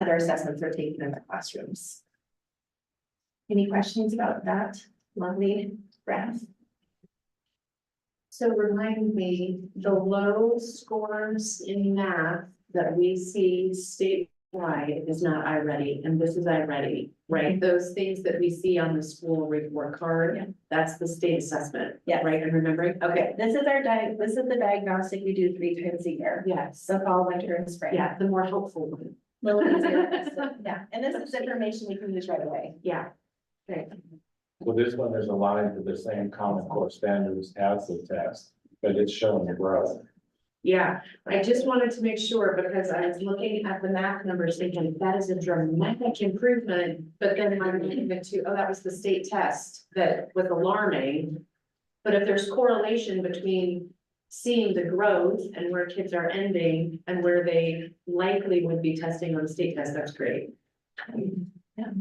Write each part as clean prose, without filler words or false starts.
other assessments are taken in the classrooms. Any questions about that lovely graph? So remind me, the low scores in math that we see statewide is not iReady, and this is iReady, right? Those things that we see on the school report card, Yeah. that's the state assessment. Yeah. Right, I'm remembering, okay, This is this is the diagnostic we do 3 times a year. yes, So fall, winter, and spring. yeah, the more helpful one, Little easier. Yeah, and this is information we can use right away. yeah. Great. So this one is aligned to the same Common Core standards as the test, but it's showing the growth. Yeah, I just wanted to make sure because I was looking at the math numbers thinking that is a dramatic improvement. But then I'm looking at oh, that was the state test that was alarming. But if there's correlation between seeing the growth and where kids are ending and where they likely would be testing on the state test, that's great. Yeah.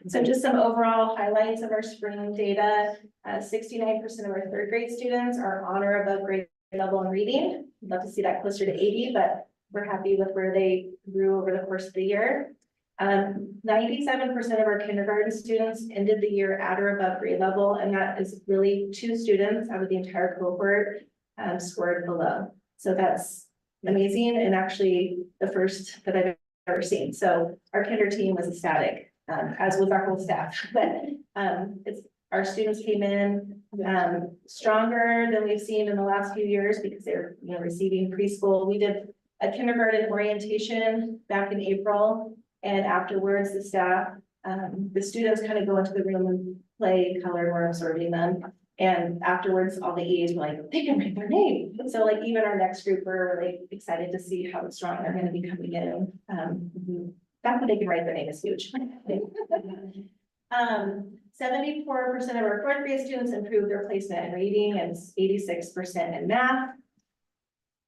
So just some overall highlights of our spring data. 69% of our 3rd grade students are on or above grade level in reading. I'd love to see that closer to 80, but we're happy with where they grew over the course of the year. 97% of our kindergarten students ended the year at or above grade level, and that is really 2 students out of the entire cohort scored below. So that's amazing, and actually the first that I've ever seen. So our kinder team was ecstatic. As was our whole staff, but our students came in stronger than we've seen in the last few years because they're receiving preschool. We did a kindergarten orientation back in April, and afterwards the staff, the students kind of go into the room and play color. We're observing them, and afterwards all the EAs were like, they can write their name. So like even our next group, we're really excited to see how strong they're going to be coming in. That's what they can write their name is huge. 74% of our 4th grade students improved their placement in reading and 86% in math.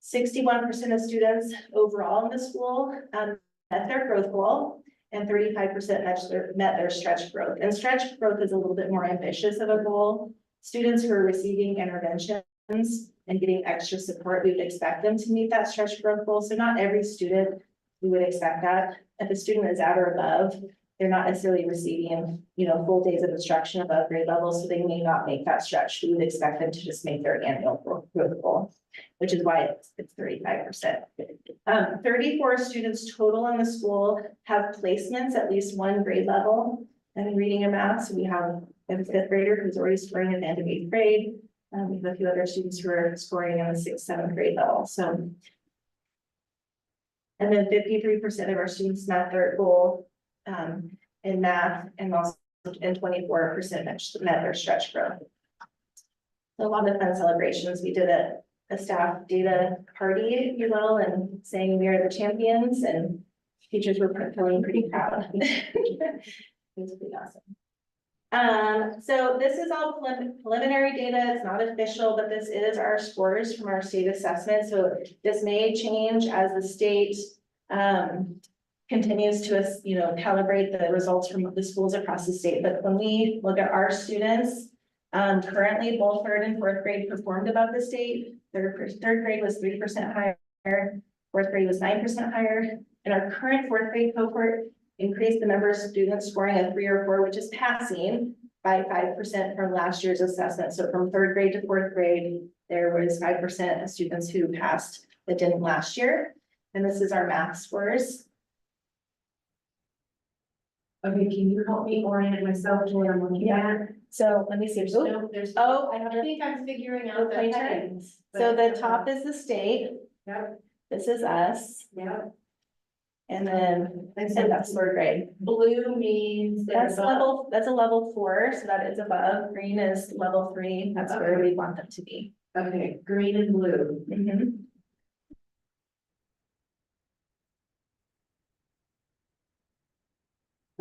61% of students overall in the school met their growth goal, and 35% met their stretch growth. And stretch growth is a little bit more ambitious of a goal. Students who are receiving interventions and getting extra support, we would expect them to meet that stretch growth goal. So not every student, we would expect that. If a student is at or above, they're not necessarily receiving, full days of instruction above grade level, so they may not make that stretch. We would expect them to just make their annual growth goal, which is why it's 35%. 34 students total in the school have placements at least 1 grade level in reading and math. So we have a 5th grader who's already scoring at the end of 8th grade. We have a few other students who are scoring in the 6th, 7th grade level. So. And then 53% of our students met their goal in math, and also 24% met their stretch growth. So a lot of fun celebrations. We did a staff data party, if you will, and saying we are the champions, and teachers were feeling pretty proud. It was pretty awesome. So this is all preliminary data. It's not official, but this is our scores from our state assessment. So this may change as the state continues to calibrate the results from the schools across the state. But when we look at our students, currently both 3rd and 4th grade performed above the state. 3rd grade was 3% higher, 4th grade was 9% higher, and our current 4th grade cohort increased the number of students scoring a 3 or 4, which is passing, by 5% from last year's assessment. So from 3rd grade to 4th grade, there was 5% of students who passed that didn't last year. And this is our math scores. Okay, can you help me orient myself to what I'm looking at? So let me see. No, there's. Oh, I have I think I'm figuring out the Okay. headings. So but- the top is the state. Yep, This is us. yep. And then that's 3rd grade. Blue means. That's a level 4, so that is above. Green is level 3. That's where we want them to be. Okay, green and blue.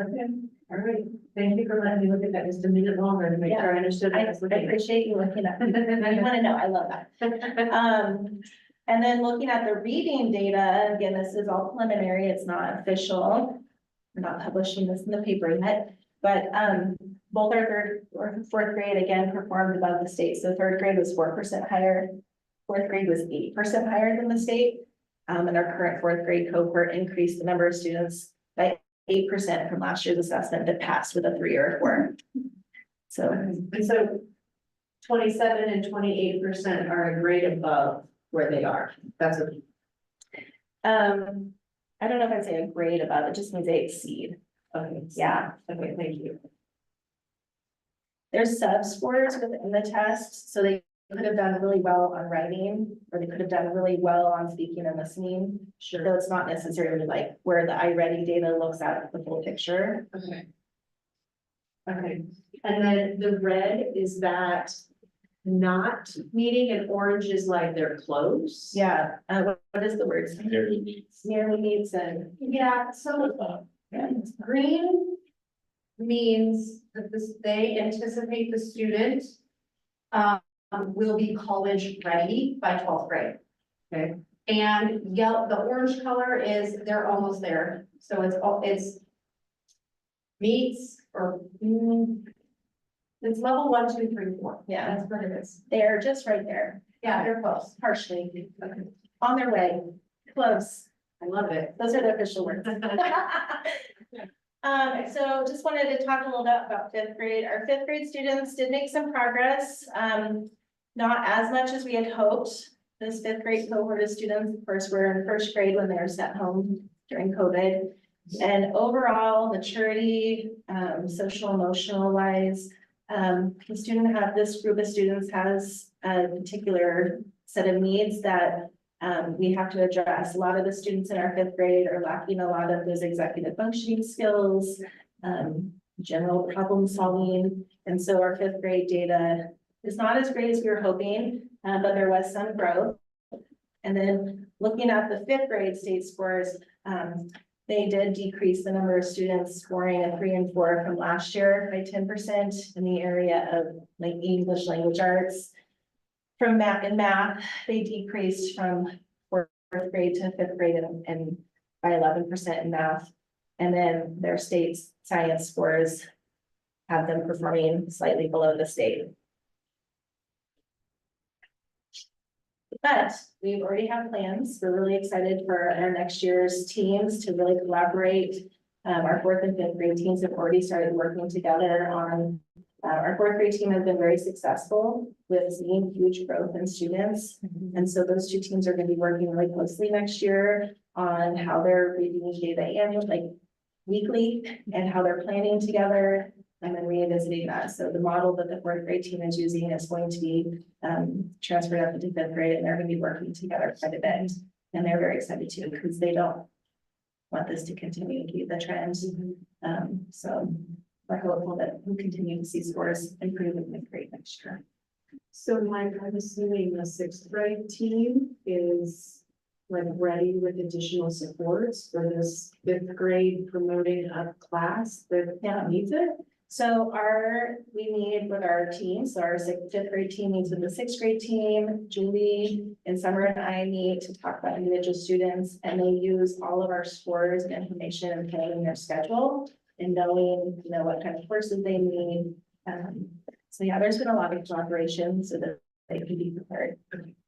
Okay, all right. Thank you for letting me look at that just a minute longer to make sure I understood. I what I was looking at. appreciate you looking at it. You want to know, I love that. And then looking at the reading data, again, this is all preliminary, it's not official. We're not publishing this in the paper yet, but both our 3rd or 4th grade again performed above the state. So 3rd grade was 4% higher, 4th grade was 8% higher than the state. And our current 4th grade cohort increased the number of students by 8% from last year's assessment that passed with a 3 or a 4. So, And so 27% and 28% are a grade above where they are. That's what. I don't know if I'd say a grade above, it just means they exceed. Okay. Yeah, Okay, thank you. there's sub-scores within the test, so they could have done really well on writing, or they could have done really well on speaking and listening. Sure. So it's not necessarily like where the iReady data looks at the full picture. Okay. Okay, and then the red, is that not meeting, and orange is like they're close? Yeah, what is the word? Nearly meets. Nearly meets and. Yeah, so green means that they anticipate the student will be college ready by 12th grade. Okay, and yellow, the orange color is they're almost there. So it's meets or it's level 1, 2, 3, 4. Yeah. That's what it is. They're just right there, Yeah, they're close. partially, Okay. on their way, close. I love it. Those are the official words. So just wanted to talk a little bit about 5th grade. Our 5th grade students did make some progress. Not as much as we had hoped. This 5th grade cohort of students, of course, were in 1st grade when they were sent home during COVID. And overall maturity, social emotional wise, this group of students has a particular set of needs that we have to address. A lot of the students in our 5th grade are lacking a lot of those executive functioning skills, general problem solving. And so our 5th grade data is not as great as we were hoping, but there was some growth. And then looking at the 5th grade state scores, they did decrease the number of students scoring a 3 and 4 from last year by 10% in the area of like English language arts. From math, they decreased from 4th grade to 5th grade and by 11% in math. And then their state science scores have them performing slightly below the state. But we already have plans. We're really excited for our next year's teams to really collaborate. Our 4th and 5th grade teams have already started working together on, our 4th grade team has been very successful with seeing huge growth in students. And so those 2 teams are going to be working really closely next year on how they're reviewing data annually, like weekly, and how they're planning together. And then revisiting that. So the model that the 4th grade team is using is going to be transferred up into 5th grade, and they're going to be working together quite a bit. And they're very excited too, because they don't want this to continue to be the trend. So we're hopeful that we continue to see scores improve in 5th grade next year. So Mike, I'm assuming the 6th grade team is like ready with additional supports for this 5th grade promoting a class that needs it? So we meet with our teams, so our 5th grade team meets with the 6th grade team. Julie and Summer and I meet to talk about individual students, and they use all of our scores and information and planning their schedule and knowing, what kind of courses they need. So yeah, there's been a lot of collaboration so that they can be prepared.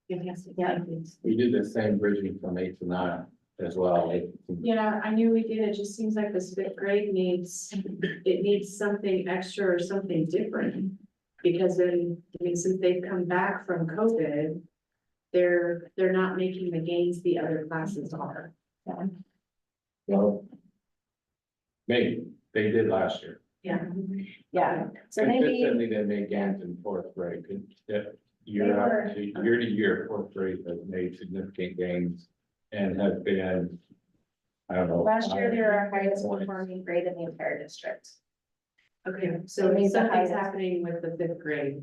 Yeah. We did the same bridging from 8 to 9 as well. Yeah, I knew we did. It just seems like this 5th grade needs something extra or something different. Because since they've come back from COVID, they're not making the gains the other classes are. Yeah. Well, maybe they did last year. Yeah. Yeah, so maybe, Consistently, they made gains in 4th grade. Year to year, 4th grade has made significant gains and has been, I don't know. last year they were our highest performing grade in the entire district. Okay, so It means the something's highest. happening with the 5th grade.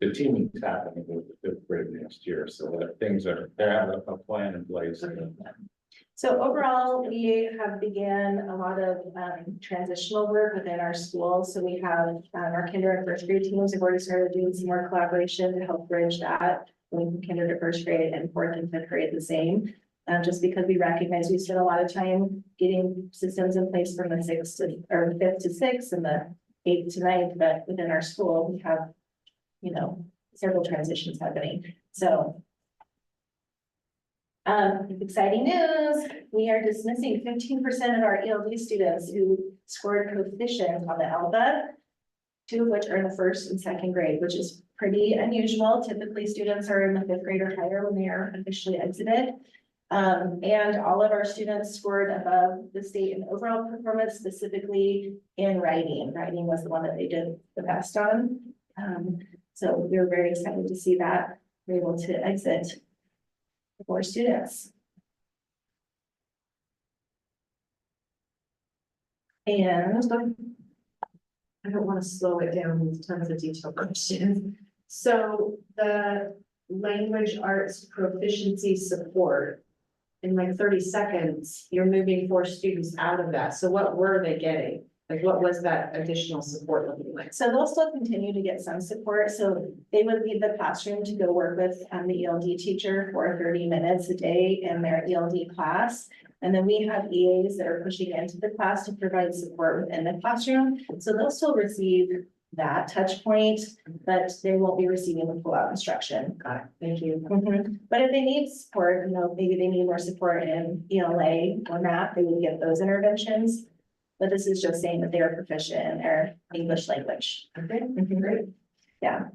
The teaming is happening with the 5th grade next year, so that they have a plan in place. So overall, we have began a lot of transitional work within our school. So we have our kinder and 1st grade teams have already started doing some more collaboration to help bridge that. Going from kinder to 1st grade and 4th and 5th grade the same. Just because we recognize we spent a lot of time getting systems in place from the 5th to 6th and the 8th to 9th, but within our school, we have, several transitions happening. So Exciting news, we are dismissing 15% of our ELD students who scored proficient on the ELBA, 2 of which are in the 1st and 2nd grade, which is pretty unusual. Typically, students are in the 5th grade or higher when they are officially exited. And all of our students scored above the state in overall performance, specifically in writing. Writing was the one that they did the best on. So we were very excited to see that we're able to exit 4 students. And I don't want to slow it down with tons of detailed questions. So the language arts proficiency support, in like 30 seconds, you're moving 4 students out of that. So what were they getting? Like, what was that additional support looking like? so they'll still continue to get some support. So they would leave the classroom to go work with the ELD teacher for 30 minutes a day in their ELD class. And then we have EAs that are pushing into the class to provide support within the classroom. So they'll still receive that touch point, but they won't be receiving the full out instruction. Got it. Thank you. But if they need support, maybe they need more support in ELA or math, they would get those interventions. But this is just saying that they are proficient in their English language. Okay, Great. Yeah.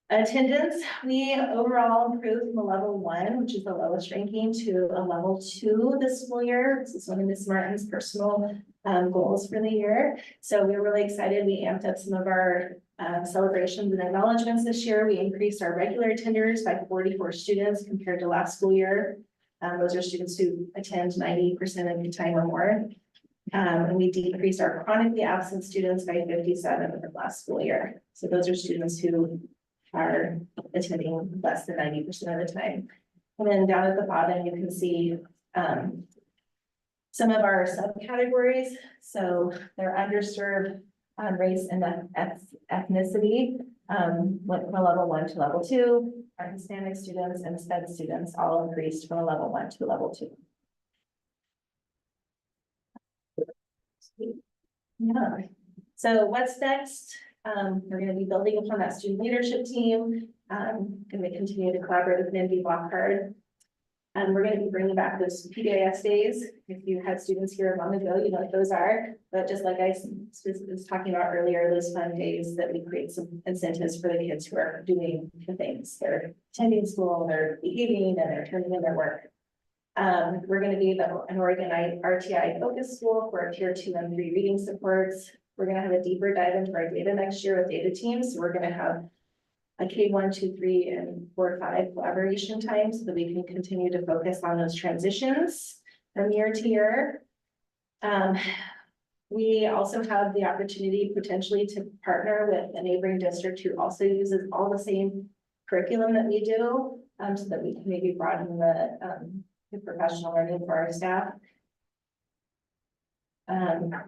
Attendance, we overall improved from a level 1, which is the lowest ranking, to a level 2 this school year. This is one of Ms. Martin's personal goals for the year. So we're really excited. We amped up some of our celebrations and acknowledgements this year. We increased our regular attenders by 44 students compared to last school year. Those are students who attend 90% of the time or more. And we decreased our chronically absent students by 57 over last school year. So those are students who are attending less than 90% of the time. And then down at the bottom, you can see some of our subcategories. So they're underserved race and ethnicity, went from a level 1 to level 2. Our Hispanic students and SPED students all increased from a level 1 to a level 2. Yeah. So what's next? We're going to be building upon that student leadership team. Going to continue to collaborate with Mindy Lockhart. And we're going to be bringing back those PBIS days. If you had students here long ago, you know what those are. But just like I was talking about earlier, those fun days that we create some incentives for the kids who are doing the things. They're attending school, they're behaving, and they're turning in their work. We're going to be an organized RTI focus school for our tier 2 and 3 reading supports. We're going to have a deeper dive into our data next year with data teams. So we're going to have a K1, 2, 3, and 4, 5 collaboration time so that we can continue to focus on those transitions from year to year. We also have the opportunity potentially to partner with a neighboring district who also uses all the same curriculum that we do, so that we can maybe broaden the professional learning for our staff.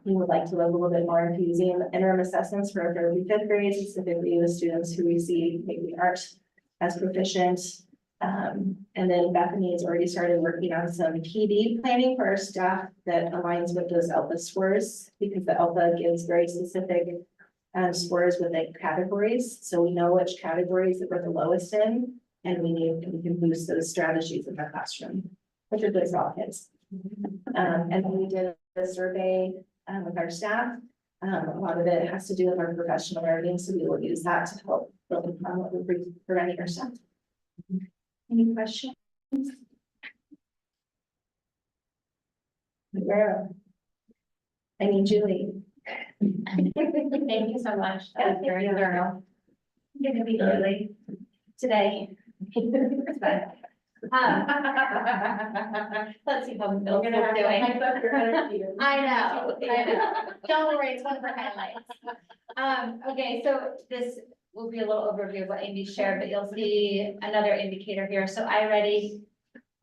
We would like to look a little bit more into using interim assessments for our 3rd and 5th grades, specifically with students who receive maybe aren't as proficient. And then Bethany has already started working on some PD planning for our staff that aligns with those ELPA scores, because the ELPA gives very specific scores within categories. So we know which categories that we're the lowest in, and we can boost those strategies in the classroom, which are good for all kids. And then we did a survey with our staff. A lot of it has to do with our professional learning, so we will use that to help build upon what we're presenting our staff. Any questions? Yeah. I mean, Julie. Thank you so much. That was very thorough. You're gonna be Julie Today. It's fine. Let's see how Bill's doing. I know. Don't worry, it's one of her highlights. Okay, so this will be a little overview of what Amy shared, but you'll see another indicator here. So iReady,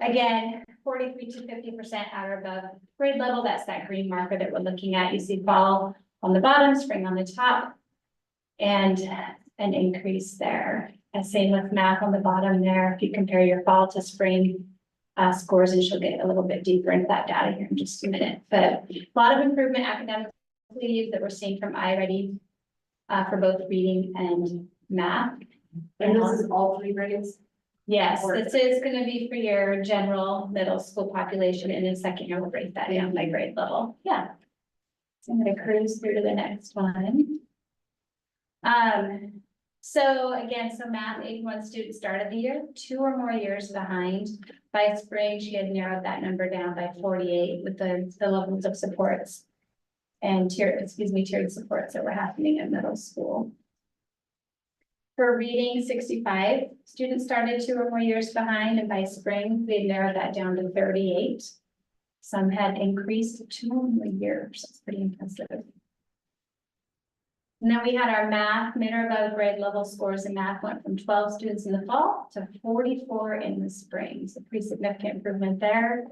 again, 43 to 50% at or above grade level. That's that green marker that we're looking at. You see fall on the bottom, spring on the top, and an increase there. And same with math on the bottom there. If you compare your fall to spring scores, and she'll get a little bit deeper into that data here in just a minute. But a lot of improvement academically that we're seeing from iReady for both reading and math. And this is all 3 grades? Yes, Or- this is gonna be for your general middle school population, and in second year, we'll break that down by grade level, yeah. So I'm gonna cruise through to the next one. So again, so math, 81 students started the year, 2 or more years behind. By spring, she had narrowed that number down by 48 with the levels of supports. And tiered supports that were happening in middle school. For reading, 65 students started 2 or more years behind, and by spring, we narrowed that down to 38. Some had increased 2 or more years, that's pretty impressive. And then we had our math, mid or above grade level scores in math went from 12 students in the fall to 44 in the spring, so pretty significant improvement there.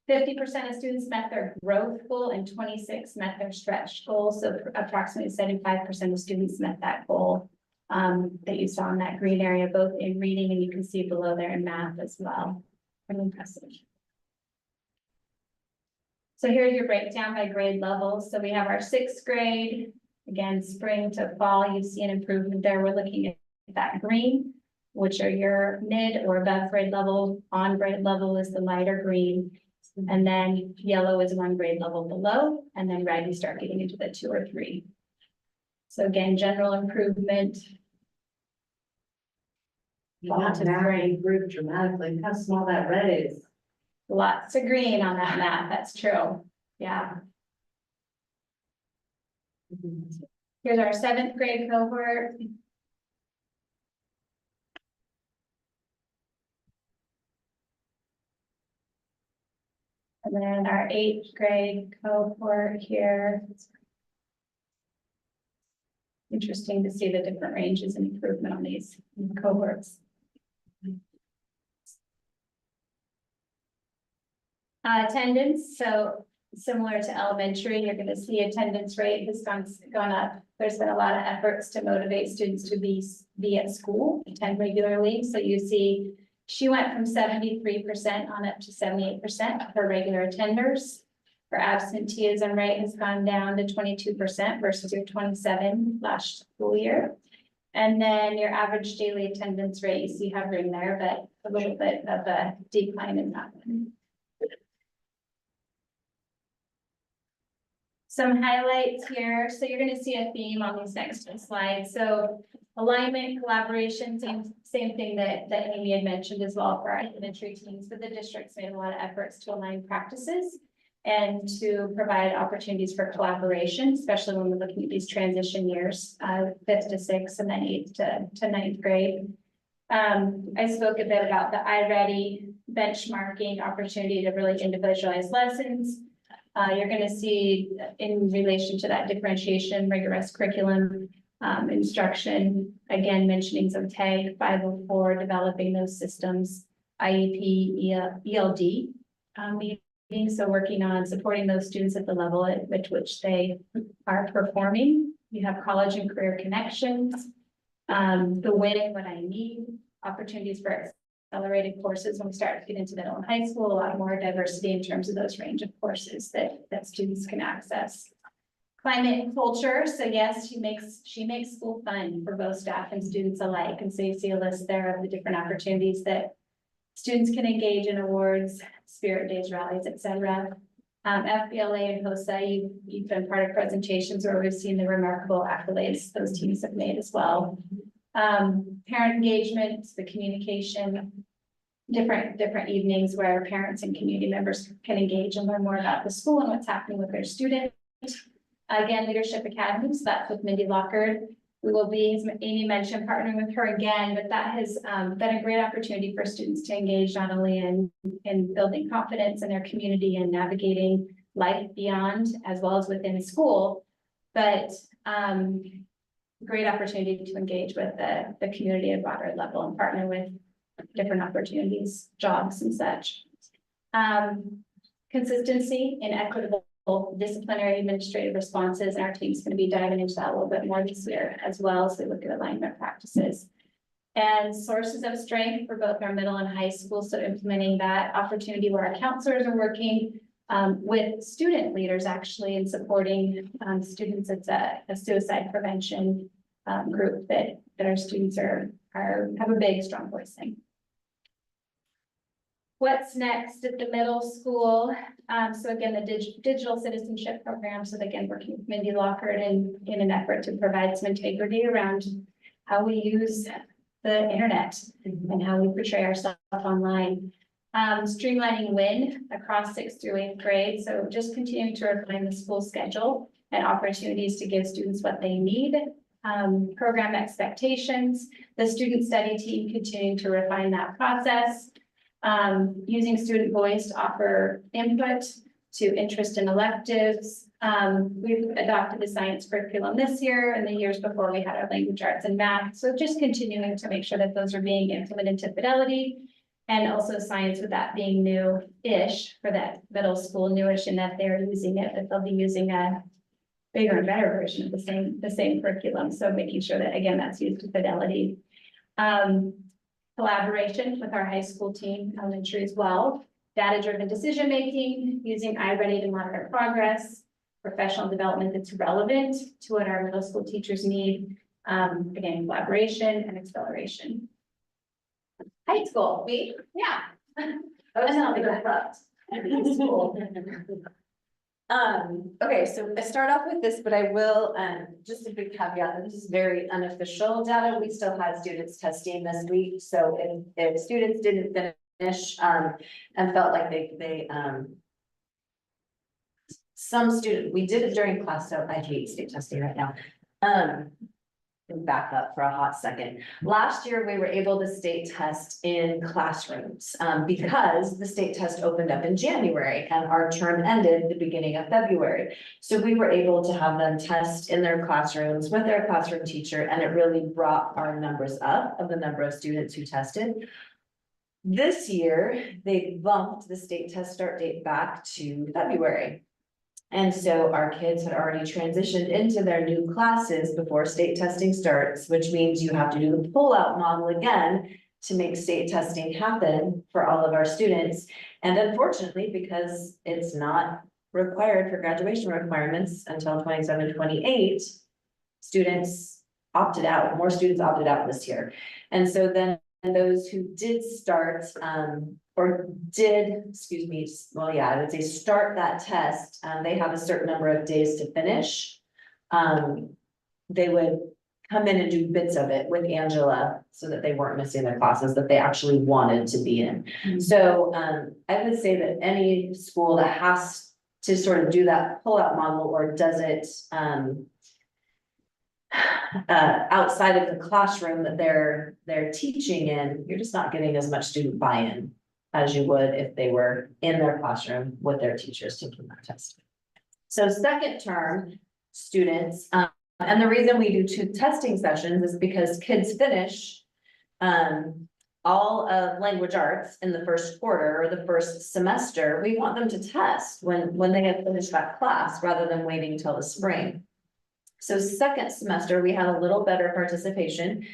50% of students met their growth goal and 26 met their stretch goal, so approximately 75% of students met that goal. That you saw in that green area, both in reading and you can see below there in math as well. Pretty impressive. So here's your breakdown by grade level. So we have our 6th grade, again, spring to fall, you see an improvement there. We're looking at that green, which are your mid or above grade level. On grade level is the lighter green. And then yellow is 1 grade level below, and then red, you start getting into the 2 or 3. So again, general improvement. Wow, now improved dramatically. How small that red is. Lots of green on that map, that's true, yeah. Here's our 7th grade cohort. And then our 8th grade cohort here. Interesting to see the different ranges and improvement on these cohorts. Attendance, so similar to elementary, you're gonna see attendance rate has gone up. There's been a lot of efforts to motivate students to be at school, attend regularly. So you see, she went from 73% on up to 78% for regular attenders. Her absenteeism rate has gone down to 22% versus your 27 last school year. And then your average daily attendance rate, you see hovering there, but a little bit of a decline in that one. Some highlights here. So you're going to see a theme on these next two slides. So alignment, collaboration, same thing that Amy had mentioned as well for our elementary teams, but the district's made a lot of efforts to align practices and to provide opportunities for collaboration, especially when we're looking at these transition years, 5th to 6th and then 8th to 9th grade. I spoke a bit about the iReady benchmarking opportunity to really individualize lessons. You're going to see in relation to that differentiation, rigorous curriculum, instruction, again, mentioning some TAG 504, developing those systems, IEP, ELD meetings. So working on supporting those students at the level at which they are performing. You have college and career connections, the winning what I need, opportunities for accelerated courses when we start to get into middle and high school, a lot more diversity in terms of those range of courses that students can access. Climate and culture, so yes, she makes school fun for both staff and students alike. And so you see a list there of the different opportunities that students can engage in, awards, spirit days, rallies, etc. FBLA and HOSA, you've been part of presentations where we've seen the remarkable accolades those teams have made as well. Parent engagement, the communication, different evenings where parents and community members can engage and learn more about the school and what's happening with their student. Again, Leadership Academy, so that's with Mindy Lockard. We will be, as Amy mentioned, partnering with her again, but that has been a great opportunity for students to engage not only in building confidence in their community and navigating life beyond as well as within school, but great opportunity to engage with the community at a broader level and partner with different opportunities, jobs and such. Consistency and equitable disciplinary administrative responses. Our team's going to be diving into that a little bit more this year as well. So we look at alignment practices and sources of strength for both our middle and high school. So implementing that opportunity where our counselors are working with student leaders actually and supporting students. It's a suicide prevention group that our students have a big, strong voice in. What's next at the middle school? So again, the digital citizenship program, so again, working with Mindy Lockard in an effort to provide some integrity around how we use the internet and how we portray ourselves online. Streamlining WIN across 6th through 8th grade, so just continuing to refine the school schedule and opportunities to give students what they need. Program expectations, the student study team continuing to refine that process. Using student voice to offer input to interest in electives. We've adopted the science curriculum this year, and the years before we had our language arts and math. So just continuing to make sure that those are being implemented to fidelity. And also science, with that being new-ish for that middle school, newish in that they're using it, but they'll be using a bigger and better version of the same curriculum. So making sure that, again, that's used to fidelity. Collaboration with our high school team, elementary as well. Data-driven decision-making, using iReady to monitor progress. Professional development that's relevant to what our middle school teachers need. Again, collaboration and acceleration. High school, yeah. Okay, so I start off with this, but I will, just a big caveat that this is very unofficial data. We still had students testing this week, so if students didn't finish, and felt like they some student, we did it during class, so I hate state testing right now. Back up for a hot second. Last year, we were able to state test in classrooms, because the state test opened up in January and our term ended the beginning of February. So we were able to have them test in their classrooms with their classroom teacher, and it really brought our numbers up of the number of students who tested. This year, they bumped the state test start date back to February. And so our kids had already transitioned into their new classes before state testing starts, which means you have to do the pullout model again to make state testing happen for all of our students. And unfortunately, because it's not required for graduation requirements until 27, 28, students opted out, more students opted out this year. And so then those who did start, I would say start that test, they have a certain number of days to finish. They would come in and do bits of it with Angela so that they weren't missing their classes that they actually wanted to be in. So I would say that any school that has to sort of do that pullout model or does it outside of the classroom that they're teaching in, you're just not getting as much student buy-in as you would if they were in their classroom with their teachers taking that test. So second term students, and the reason we do 2 testing sessions is because kids finish all of language arts in the first quarter or the first semester. We want them to test when they have finished that class rather than waiting until the spring. So second semester, we had a little better participation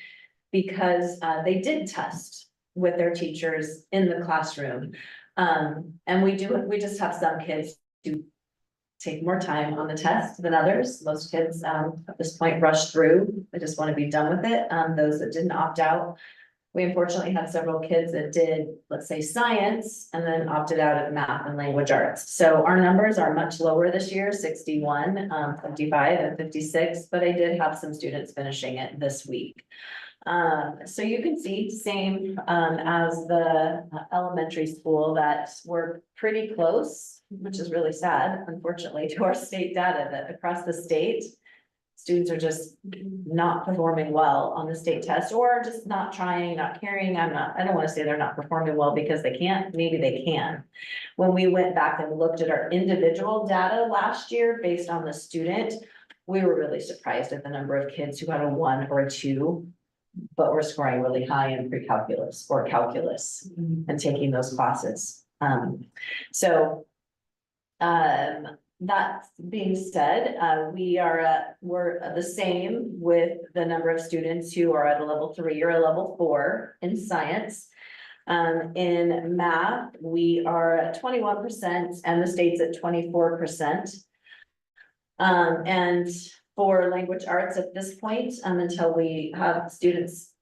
because they did test with their teachers in the classroom. And we just have some kids who take more time on the test than others. Most kids at this point rush through. They just want to be done with it. Those that didn't opt out. We unfortunately had several kids that did, let's say, science and then opted out of math and language arts. So our numbers are much lower this year, 61, 55 and 56, but I did have some students finishing it this week. So you can see same as the elementary school that we're pretty close, which is really sad, unfortunately, to our state data that across the state, students are just not performing well on the state test or just not trying, not caring. I don't want to say they're not performing well because they can't, maybe they can. When we went back and looked at our individual data last year based on the student, we were really surprised at the number of kids who had a 1 or a 2, but were scoring really high in pre-calculus or calculus and taking those classes. That being said, we're the same with the number of students who are at a level 3 or a level 4 in science. In math, we are at 21% and the state's at 24%. And for language arts at this point, until we have students,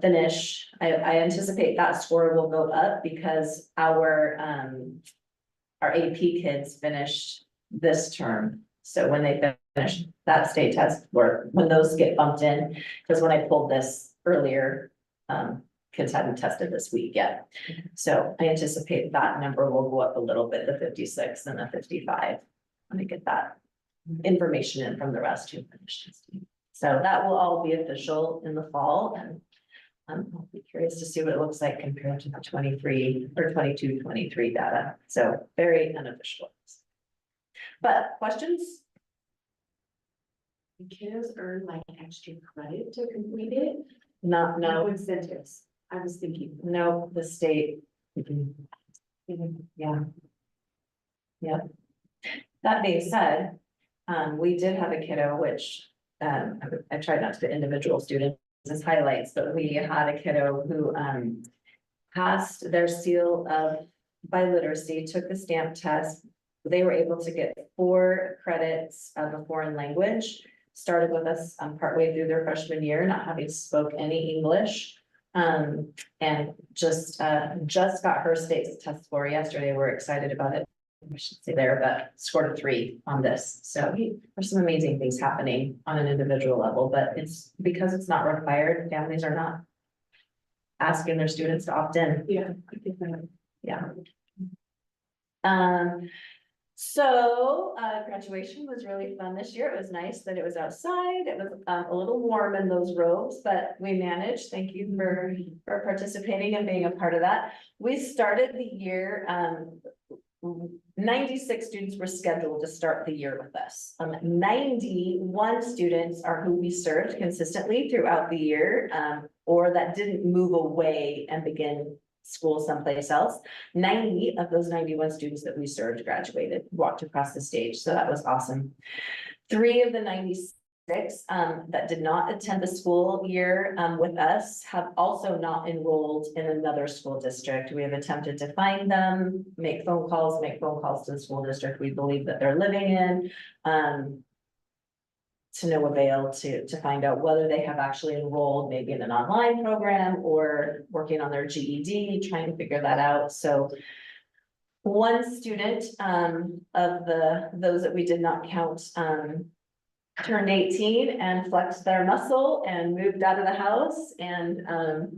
finish. I anticipate that score will go up because our AP kids finished this term. So when they finish that state test, or when those get bumped in, because when I pulled this earlier, kids hadn't tested this week yet. So I anticipate that number will go up a little bit, the 56 and the 55. Let me get that information in from the rest who finished. So that will all be official in the fall, and I'll be curious to see what it looks like compared to the 23 or 22, 23 data. So very unofficial. But questions? Kiddos earn like extra credit to complete it? No, No incentives. I was thinking. no, the state. Yeah. Yeah. That being said, we did have a kiddo, which, I tried not to put individual students as highlights, but we had a kiddo who, passed their seal of biliteracy, took the stamp test. They were able to get 4 credits of a foreign language, started with us, partway through their freshman year, not having spoke any English. And just got her state test score yesterday. We're excited about it. I should say there, but scored a 3 on this. So there's some amazing things happening on an individual level, but it's because it's not required. Families are not asking their students to opt in. Yeah. I think that. Yeah. So graduation was really fun this year. It was nice that it was outside. It was a little warm in those robes, but we managed. Thank you for participating and being a part of that. We started the year, 96 students were scheduled to start the year with us. 91 students are who we served consistently throughout the year, or that didn't move away and begin school someplace else. 90 of those 91 students that we served graduated, walked across the stage. So that was awesome. 3 of the 96 that did not attend the school year with us have also not enrolled in another school district. We have attempted to find them, make phone calls to the school district we believe that they're living in. To no avail to find out whether they have actually enrolled maybe in an online program or working on their GED, trying to figure that out. So one student of those that we did not count turned 18 and flexed their muscle and moved out of the house. And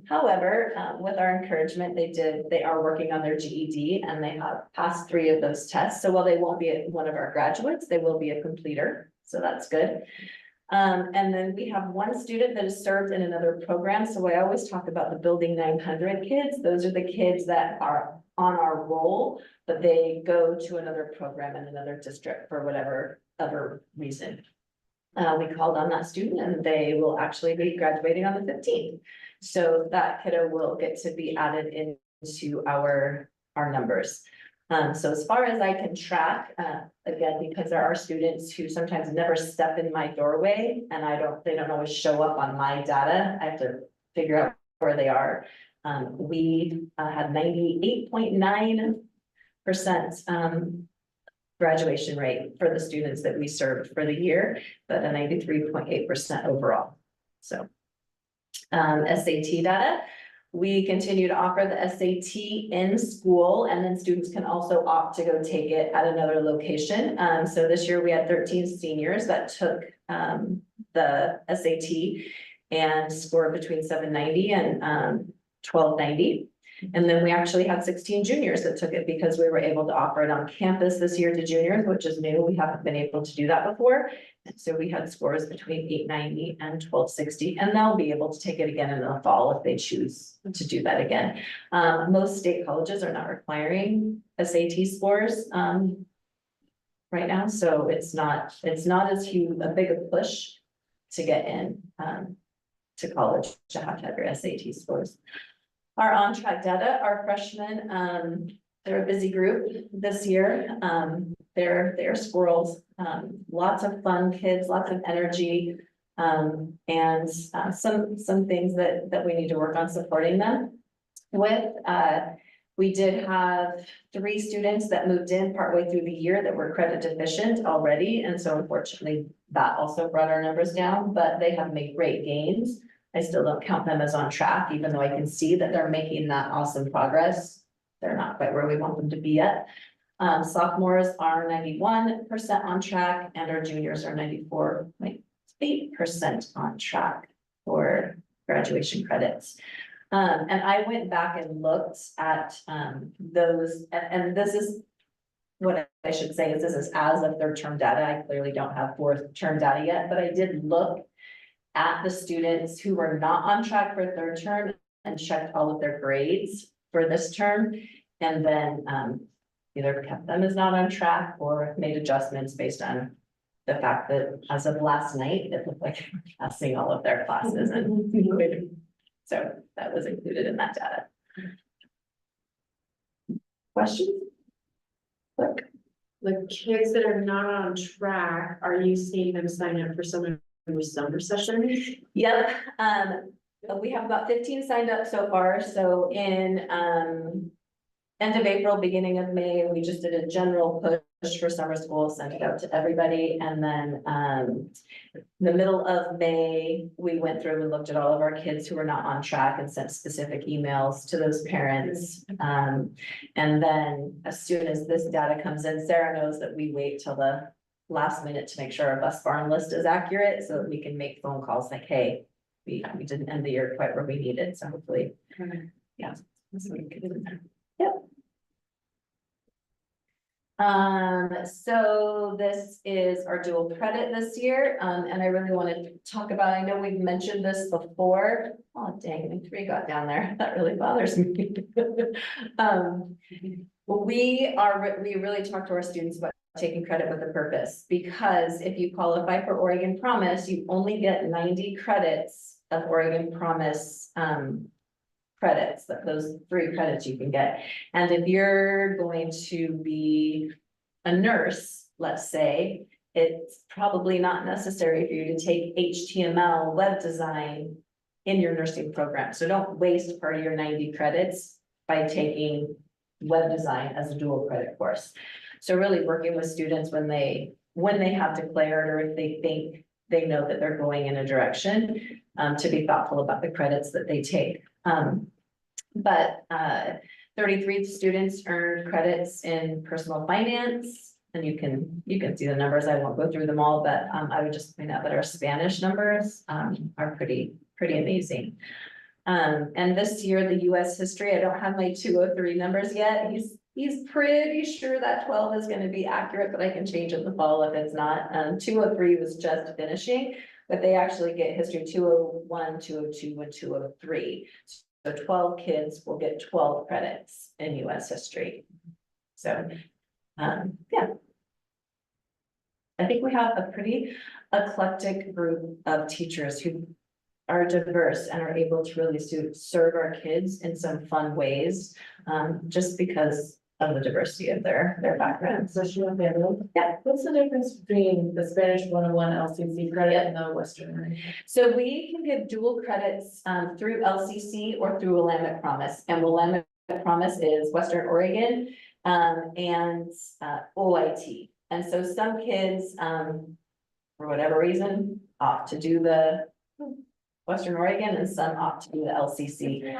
however, with our encouragement, they are working on their GED and they have passed 3 of those tests. So while they won't be one of our graduates, they will be a completer. So that's good. And then we have one student that is served in another program. So I always talk about the Building 900 kids. Those are the kids that are on our roll, but they go to another program in another district for whatever other reason. We called on that student and they will actually be graduating on the 15th. So that kiddo will get to be added into our numbers. So as far as I can track, again, because there are students who sometimes never step in my doorway and they don't always show up on my data. I have to figure out where they are. We had 98.9% graduation rate for the students that we served for the year, but a 93.8% overall. So SAT data. We continue to offer the SAT in school, and then students can also opt to go take it at another location. So this year we had 13 seniors that took the SAT and scored between 790 and 1290. And then we actually had 16 juniors that took it because we were able to offer it on campus this year to juniors, which is new. We haven't been able to do that before. And so we had scores between 890 and 1260, and they'll be able to take it again in the fall if they choose to do that again. Most state colleges are not requiring SAT scores right now, so it's not as huge a big a push to get in to college to have your SAT scores. Our on-track data, our freshmen, they're a busy group this year. They're squirrels, lots of fun kids, lots of energy, and some things that we need to work on supporting them with. We did have 3 students that moved in partway through the year that were credit deficient already, and so unfortunately, that also brought our numbers down, but they have made great gains. I still don't count them as on track, even though I can see that they're making that awesome progress. They're not quite where we want them to be yet. Sophomores are 91% on track, and our juniors are 94.8% on track for graduation credits. And I went back and looked at those, and this is what I should say is this is as of third term data. I clearly don't have fourth term data yet, but I did look at the students who were not on track for third term and checked all of their grades for this term. And then either kept them as not on track or made adjustments based on the fact that as of last night, it looked like they were passing all of their classes. And so that was included in that data. Questions? Look. The kids that are not on track, are you seeing them sign up for some of the summer sessions? Yep, we have about 15 signed up so far, so in end of April, beginning of May, we just did a general push for summer school, sent it out to everybody, and then the middle of May, we went through and looked at all of our kids who were not on track and sent specific emails to those parents. And then as soon as this data comes in, Sarah knows that we wait till the last minute to make sure our bus barn list is accurate, so that we can make phone calls like, hey, we didn't end the year quite where we needed, so hopefully, yeah. Yep. So this is our dual credit this year, and I really wanted to talk about, I know we've mentioned this before. Oh, dang, my 3 got down there. That really bothers me. We really talk to our students about taking credit with a purpose, because if you qualify for Oregon Promise, you only get 90 credits of Oregon Promise, credits, those 3 credits you can get. And if you're going to be a nurse, let's say, it's probably not necessary for you to take HTML web design in your nursing program. So don't waste part of your 90 credits by taking web design as a dual credit course. So really working with students when they have declared, or if they think they know that they're going in a direction, to be thoughtful about the credits that they take. But 33 students earned credits in personal finance, and you can see the numbers. I won't go through them all, but I would just point out that our Spanish numbers are pretty amazing. And this year, the US history, I don't have my 203 numbers yet. He's pretty sure that 12 is going to be accurate, but I can change it in the fall if it's not. 203 was just finishing, but they actually get history 201, 202, and 203. So 12 kids will get 12 credits in US history. So, yeah. I think we have a pretty eclectic group of teachers who are diverse and are able to really serve our kids in some fun ways, just because of the diversity of their backgrounds. Especially on family. Yeah. What's the difference between the Spanish 101 LCC credit and the Western? So we can give dual credits through LCC or through Willamette Promise, and Willamette Promise is Western Oregon and OIT. And so some kids, for whatever reason, opt to do the Western Oregon, and some opt to do the LCC.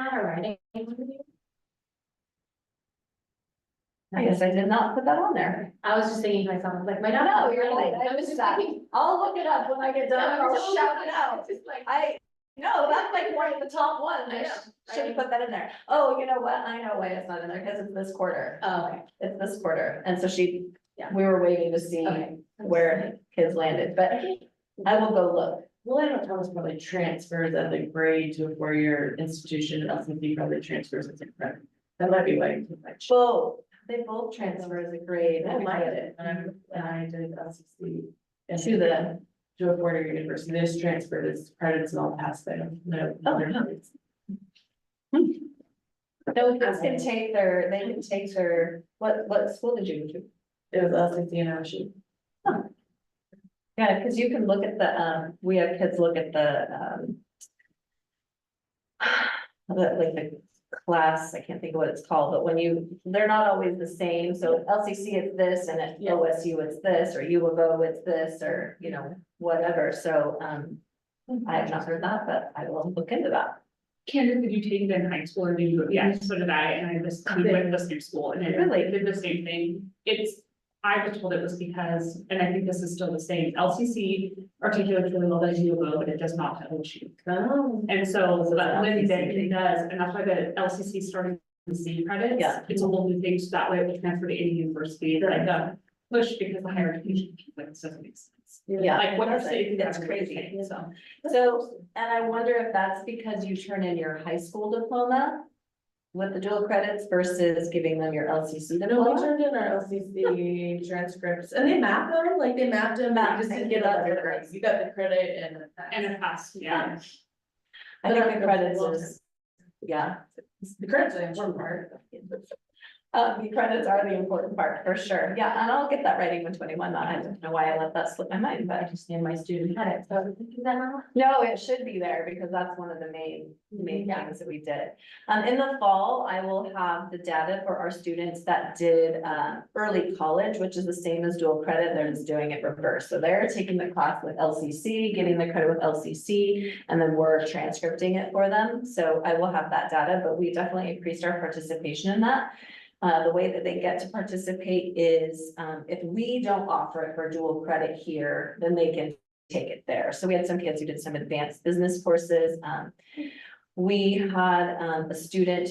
I guess I did not put that on there. I was just thinking to myself, like, my No, you're right. I was just thinking, I'll look it up when I get done. I'll shout it out. No, that's like one of the top ones. I should have put that in there. Oh, you know what? I know why it's not in there, because it's this quarter. Oh, okay. It's this quarter. And so Yeah. we were waiting to see where kids landed, but I will go look. Willamette Thomas probably transfers as a grade to a 4-year institution, and LCC probably transfers as a credit. That might be why too much. Well, they both transfer as a grade. I liked it when I did LCC. and To the, To a 4-year university, they just transferred its credits and all past them. No. Oh, nice. no, kids can take their, what school did you go to? It was LCC and LSU. Yeah, because you can look at the, we have kids look at the like the class, I can't think of what it's called, but they're not always the same, so LCC it's this, and at OSU it's this, or U of O it's this, or, you know, whatever, so, I have not heard that, but I will look into that. Candace, did you take it in high school or did you, yeah, so did I, and I just, we went to the same school and I Really? did the same thing. I was told it was because, and I think this is still the same, LCC articulates really well as U of O, but it does not have OSU. Oh. And so, So but the Lindy LCC it does, and that's why the LCC started the C credits. Yeah. It's a whole new thing, so that way it will transfer to any university, it's like a push because the higher education, like, it doesn't make sense. Yeah. Like what you're saying, That's crazy. So, and I wonder if that's because you turn in your high school diploma with the dual credits versus giving them your LCC No, we diploma? turned in our LCC transcripts and they mapped them, like they mapped them, Mapped, you just didn't and get you got a the letter, credits. you got the credit and. And it passed, yeah. I think the credits is, yeah. The credits are the important part. The credits are the important part, for sure. Yeah, and I'll get that writing with 21. I don't know why I let that slip my mind, but I just need my student credit. So no, it should be there because that's one of the main things that we did. In the fall, I will have the data for our students that did early college, which is the same as dual credit. They're just doing it reverse. So they're taking the class with LCC, getting the credit with LCC, and then we're transcripting it for them. So I will have that data, but we definitely increased our participation in that. The way that they get to participate is, if we don't offer it for dual credit here, then they can take it there. So we had some kids who did some advanced business courses. We had a student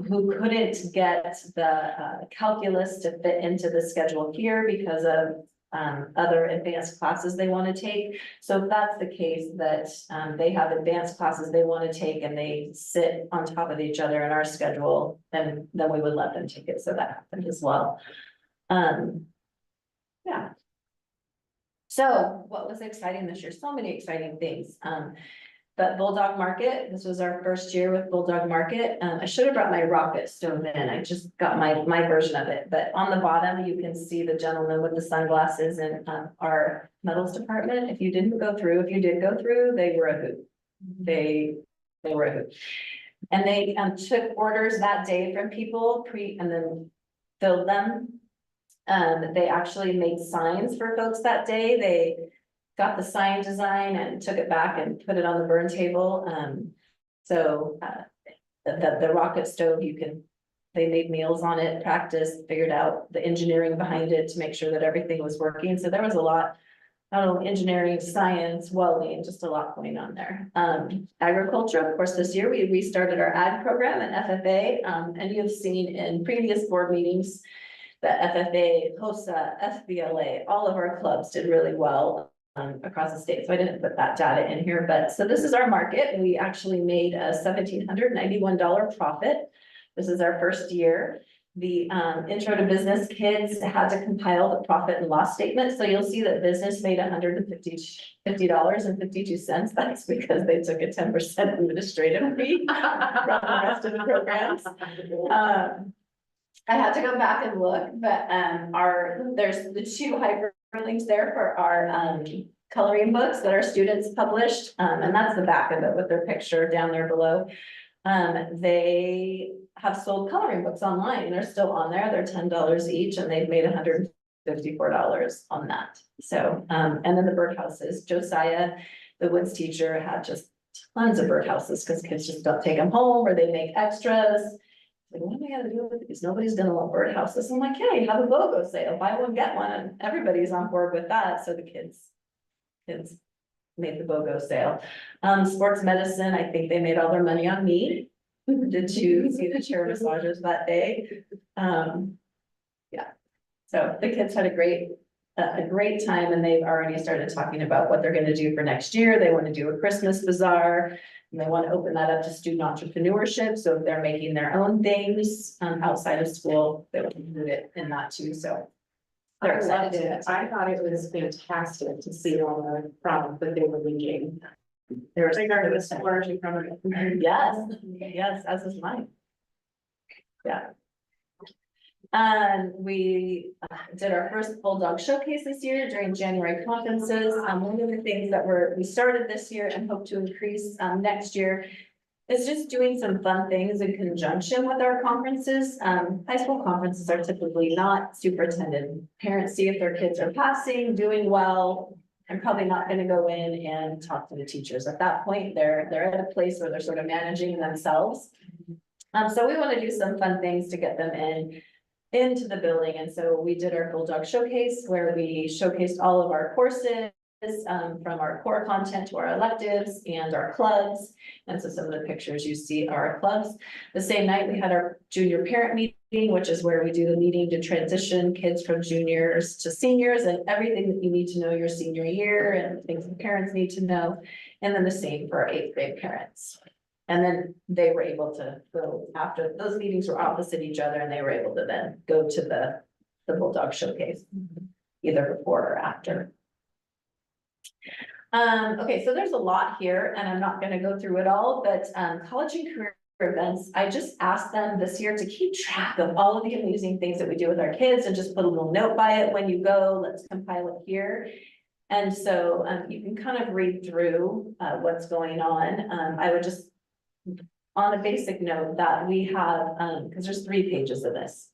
who couldn't get the calculus to fit into the schedule here because of other advanced classes they want to take. So if that's the case, that they have advanced classes they want to take and they sit on top of each other in our schedule, then we would let them take it. So that happened as well. Yeah. So what was exciting this year? So many exciting things. But Bulldog Market, this was our first year with Bulldog Market. I should have brought my rocket stove in. I just got my version of it, but on the bottom, you can see the gentleman with the sunglasses in our metals department. If you did go through, they were a hoot. They were a hoot. And they took orders that day from people and then filled them. They actually made signs for folks that day. They got the sign design and took it back and put it on the burn table. The rocket stove, they made meals on it, practiced, figured out the engineering behind it to make sure that everything was working. So there was a lot, not only engineering, science, welding, just a lot going on there. Agriculture, of course, this year we restarted our ag program at FFA. And you have seen in previous board meetings that FFA, HOSA, FBLA, all of our clubs did really well across the state. So I didn't put that data in here, but so this is our market. We actually made a $1,791 profit. This is our first year. The intro to business kids had to compile the profit and loss statement. So you'll see that business made $150.52. That's because they took a 10% administrative fee from the rest of the programs. I had to go back and look, but there's the two hyperlinks there for our coloring books that our students published, and that's the back of it with their picture down there below. They have sold coloring books online. They're still on there. They're $10 each, and they've made $154 on that. So, and then the birdhouses. Josiah, the Woods teacher, had just tons of birdhouses because kids just don't take them home or they make extras. Like, what am I gonna do with these? Nobody's gonna love birdhouses. I'm like, yeah, you have a BOGO sale, buy one, get one, and everybody's on board with that. So the kids made the BOGO sale. Sports medicine, I think they made all their money on me. Did you see the chair massagers that day? Yeah, so the kids had a great time, and they've already started talking about what they're gonna do for next year. They want to do a Christmas bazaar. And they want to open that up to student entrepreneurship. So if they're making their own things outside of school, they will include it in that too. So they're excited to. I thought it was fantastic to see all the problems that they were making. There's I got this flourishing from it. yes, as is mine. Yeah. And we did our first Bulldog Showcase this year during January conferences. One of the things that we started this year and hope to increase next year is just doing some fun things in conjunction with our conferences. High school conferences are typically not superintendent. Parents see if their kids are passing, doing well. I'm probably not gonna go in and talk to the teachers. At that point, they're at a place where they're sort of managing themselves. So we wanna do some fun things to get them into the building. And so we did our Bulldog Showcase where we showcased all of our courses. From our core content to our electives and our clubs. And so some of the pictures you see are our clubs. The same night, we had our junior parent meeting, which is where we do the meeting to transition kids from juniors to seniors and everything that you need to know your senior year and things that parents need to know. And then the same for our 8th grade parents. And then they were able to go after those meetings were opposite each other and they were able to then go to the Bulldog Showcase either before or after. Okay, so there's a lot here and I'm not gonna go through it all, but college and career events, I just asked them this year to keep track of all of the amazing things that we do with our kids and just put a little note by it when you go, let's compile it here. And so you can kind of read through what's going on. I would just, on a basic note that we have, because there's 3 pages of this.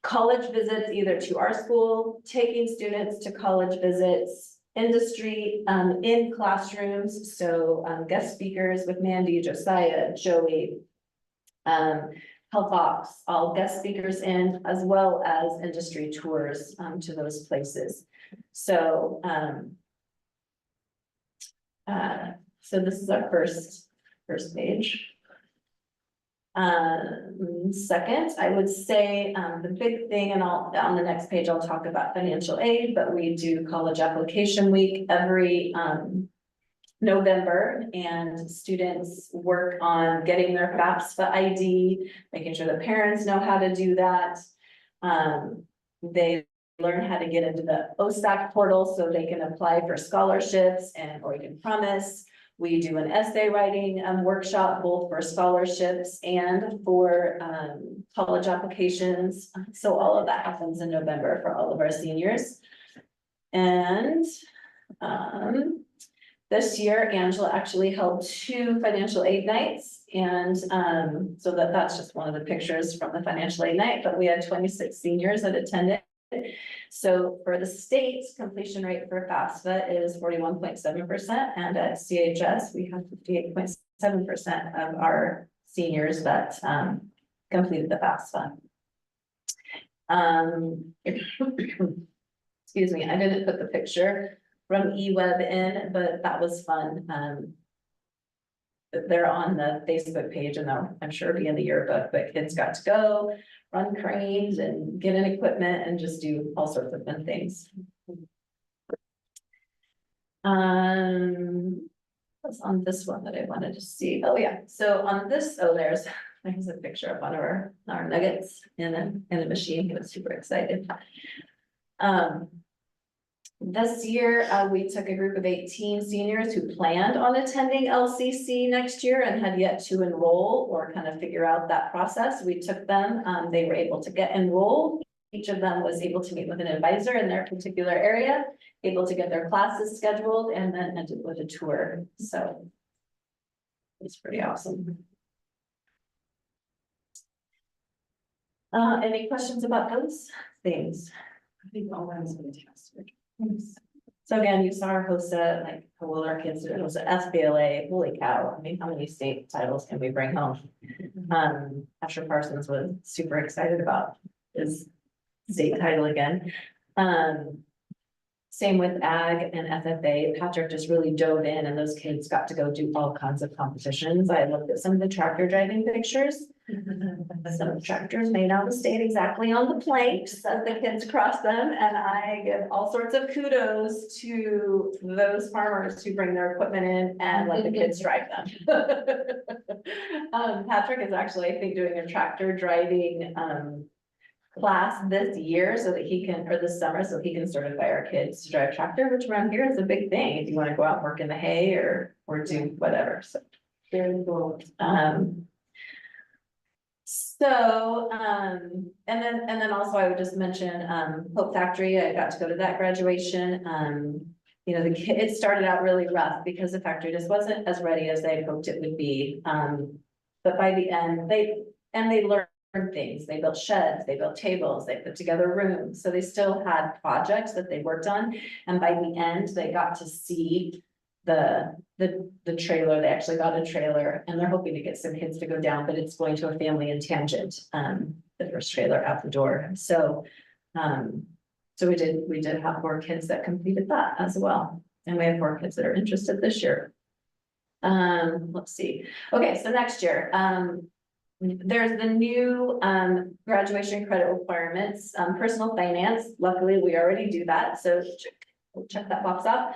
College visits either to our school, taking students to college visits, industry, in classrooms. So, guest speakers with Mandy, Josiah, Joey, Health Ops, all guest speakers in, as well as industry tours, to those places. So, so this is our first page. Second, I would say, the big thing, and on the next page, I'll talk about financial aid, but we do college application week every, November, and students work on getting their FAFSA ID, making sure the parents know how to do that. They learn how to get into the OSAC portal so they can apply for scholarships and Oregon Promise. We do an essay writing workshop, both for scholarships and for college applications. So all of that happens in November for all of our seniors. And this year, Angela actually held 2 financial aid nights. And so that's just one of the pictures from the financial aid night, but we had 26 seniors that attended. So for the state's completion rate for FAFSA is 41.7%, and at CHS, we have 58.7% of our seniors that completed the FAFSA. Excuse me, I didn't put the picture from eWeb in, but that was fun. They're on the Facebook page and they'll, I'm sure, be in the yearbook, but kids got to go run cranes and get in equipment and just do all sorts of fun things. What's on this one that I wanted to see? Oh yeah, so on this, there's a picture of one of our nuggets in a machine. He was super excited. This year, we took a group of 18 seniors who planned on attending LCC next year and had yet to enroll or kind of figure out that process. We took them, they were able to get enrolled. Each of them was able to meet with an advisor in their particular area, able to get their classes scheduled, and then ended with a tour. So it's pretty awesome. Any questions about those things? I think all that is fantastic. So again, you saw our HOSA, like, how well our kids do, it was an SBLA, holy cow, I mean, how many state titles can we bring home? Asher Parsons was super excited about his state title again. Same with ag and FFA, Patrick just really dove in and those kids got to go do all kinds of competitions. I looked at some of the tractor driving pictures. Some tractors may not stayed exactly on the planks as the kids cross them, and I give all sorts of kudos to those farmers who bring their equipment in and let the kids drive them. Patrick is actually, I think, doing a tractor driving class this year so that he can, or this summer, so he can certify our kids to drive tractor, which around here is a big thing if you want to go out and work in the hay or do whatever. So very cool. And then also I would just mention Hope Factory. I got to go to that graduation. it started out really rough because the factory just wasn't as ready as they had hoped it would be. But by the end, they learned things. They built sheds, they built tables, they put together rooms. So they still had projects that they worked on. And by the end, they got to see the trailer. They actually got a trailer and they're hoping to get some kids to go down, but it's going to a family in Tangent, the first trailer out the door. So, so we did have 4 kids that completed that as well. And we have 4 kids that are interested this year. Let's see. Okay, so next year, there's the new graduation credit requirements, personal finance. Luckily, we already do that, so we'll check that box off.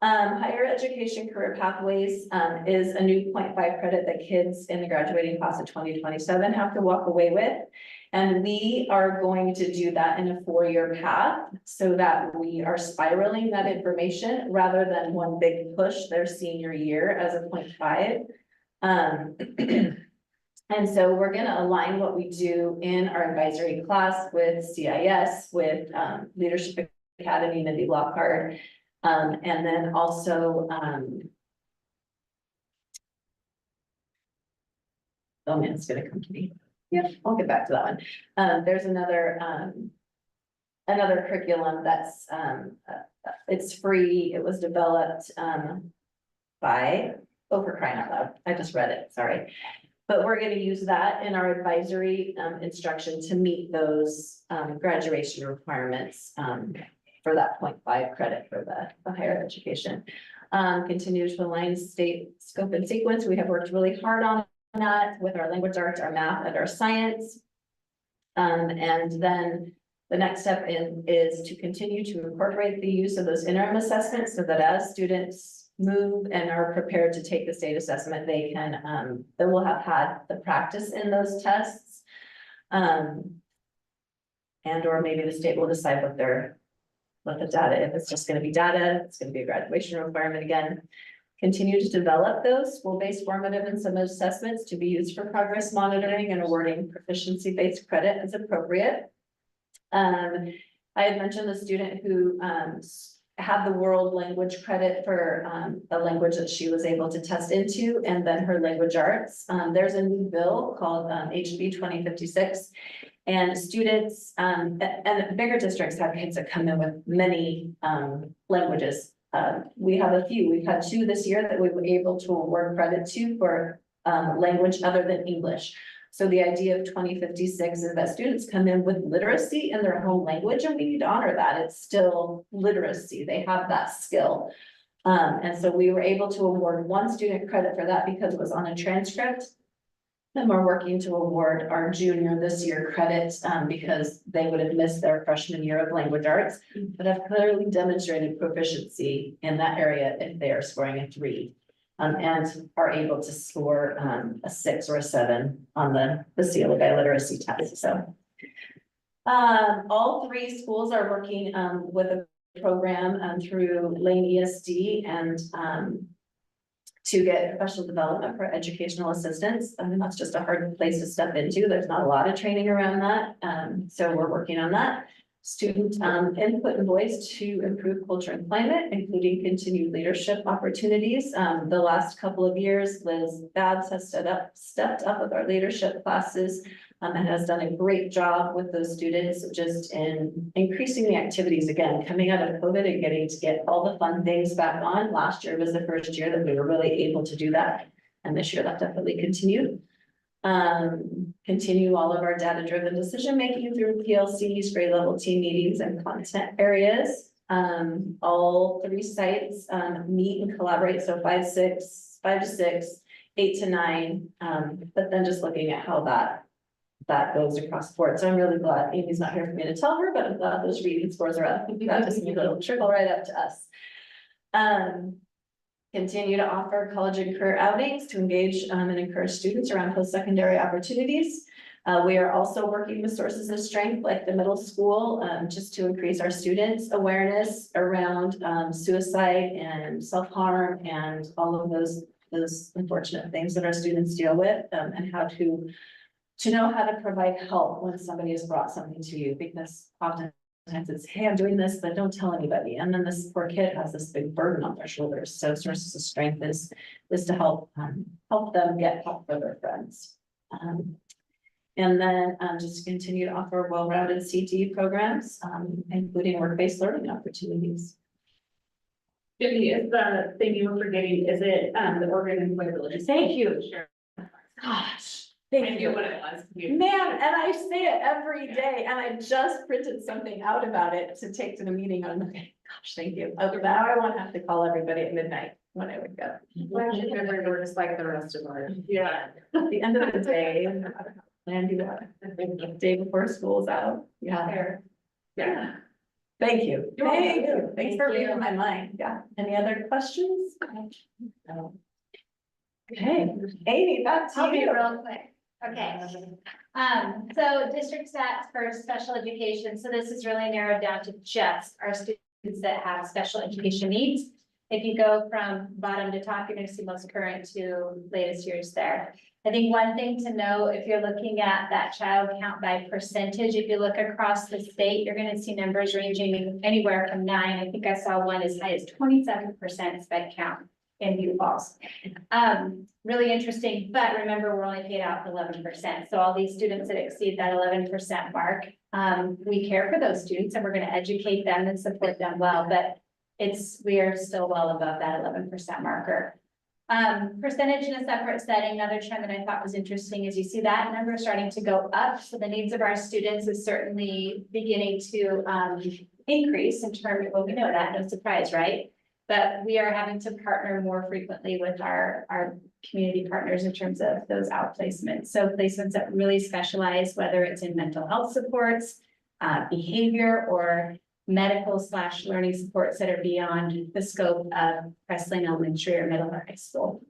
Higher education career pathways is a new 0.5 credit that kids in the graduating class of 2027 have to walk away with. And we are going to do that in a 4-year path so that we are spiraling that information rather than one big push their senior year as a 0.5. And so we're going to align what we do in our advisory class with CIS, with Leadership Academy, Mindy Lockhart, and then also oh man, it's gonna come to me. Yep, I'll get back to that one. There's another curriculum that's it's free. It was developed by, oh, for crying out loud, I just read it, sorry. But we're gonna use that in our advisory instruction to meet those graduation requirements for that 0.5 credit for the higher education. Continue to align state scope and sequence. We have worked really hard on that with our language arts, our math, and our science. And then the next step is to continue to incorporate the use of those interim assessments so that as students move and are prepared to take the state assessment, they can, they will have had the practice in those tests. And or maybe the state will decide what the data, if it's just going to be data, it's going to be a graduation requirement again. Continue to develop those school-based formative and summative assessments to be used for progress monitoring and awarding proficiency-based credit as appropriate. I had mentioned the student who had the world language credit for a language that she was able to test into, and then her language arts. There's a new bill called HB 2056. And students and bigger districts have kids that come in with many languages. We have a few. We've had 2 this year that we were able to award credit to for language other than English. So the idea of 2056 is that students come in with literacy in their home language, and we need to honor that. It's still literacy. They have that skill. And so we were able to award 1 student credit for that because it was on a transcript. And we're working to award our junior this year credits because they would have missed their freshman year of language arts, but have clearly demonstrated proficiency in that area if they are scoring a 3 and are able to score a 6 or a 7 on the CLA literacy test. So all 3 schools are working with a program through Lane ESD and to get professional development for educational assistants. I mean, that's just a hard place to step into. There's not a lot of training around that. So we're working on that. Student input and voice to improve culture and climate, including continued leadership opportunities. The last couple of years, Liz Babs has stepped up with our leadership classes and has done a great job with those students just in increasing the activities again, coming out of COVID and getting to get all the fun things back on. Last year was the first year that we were really able to do that. And this year that definitely continued. Continue all of our data-driven decision-making through PLCs, grade level team meetings and content areas. All 3 sites meet and collaborate. So 5 to 6, 8 to 9. But then just looking at how that goes across the board. So I'm really glad Amy's not here for me to tell her, but I'm glad those reading scores are up. That just means it'll trickle right up to us. Continue to offer college and career outings to engage and encourage students around post-secondary opportunities. We are also working with sources of strength like the middle school, just to increase our students' awareness around suicide and self-harm and all of those unfortunate things that our students deal with, and how to know how to provide help when somebody has brought something to you, because often times it's, hey, I'm doing this, but don't tell anybody. And then this poor kid has this big burden on their shoulders. So sources of strength is to help them get help for their friends. And then just continue to offer well-rounded CTE programs, including work-based learning opportunities. Jimmy, is the thing you were forgetting, is it, the organ employability? Thank you. Sure. Gosh, I thank knew you. what it was. Man, and I say it every day, and I just printed something out about it to take to the meeting on Monday. Gosh, thank you. Oh, now I won't have to call everybody at midnight when I wake up. We're just like the rest of our. Yeah. At the end of the day, and you want, the day before school's out, yeah. Yeah. Thank you. You're welcome. Thank you. Thanks for Thank you. reading my mind. Yeah. Any other questions? Okay, Amy, back to I'll be you. real quick. Okay. So district stats for special education. So this is really narrowed down to just our students that have special education needs. If you go from bottom to top, you're going to see most current to latest years there. I think one thing to know, if you're looking at that child count by percentage, if you look across the state, you're going to see numbers ranging anywhere from 9. I think I saw one as high as 27% sped count in New Falls. Really interesting, but remember, we're only paid out 11%. So all these students that exceed that 11% mark, we care for those students and we're going to educate them and support them well, but we are still well above that 11% marker. Percentage in a separate setting, another trend that I thought was interesting is you see that number starting to go up. So the needs of our students is certainly beginning to increase in terms of, well, we know that, no surprise, right? But we are having to partner more frequently with our community partners in terms of those outplacements. So placements that really specialize, whether it's in mental health supports, behavior, or medical/learning supports that are beyond the scope of Creswell Elementary or middle or high school.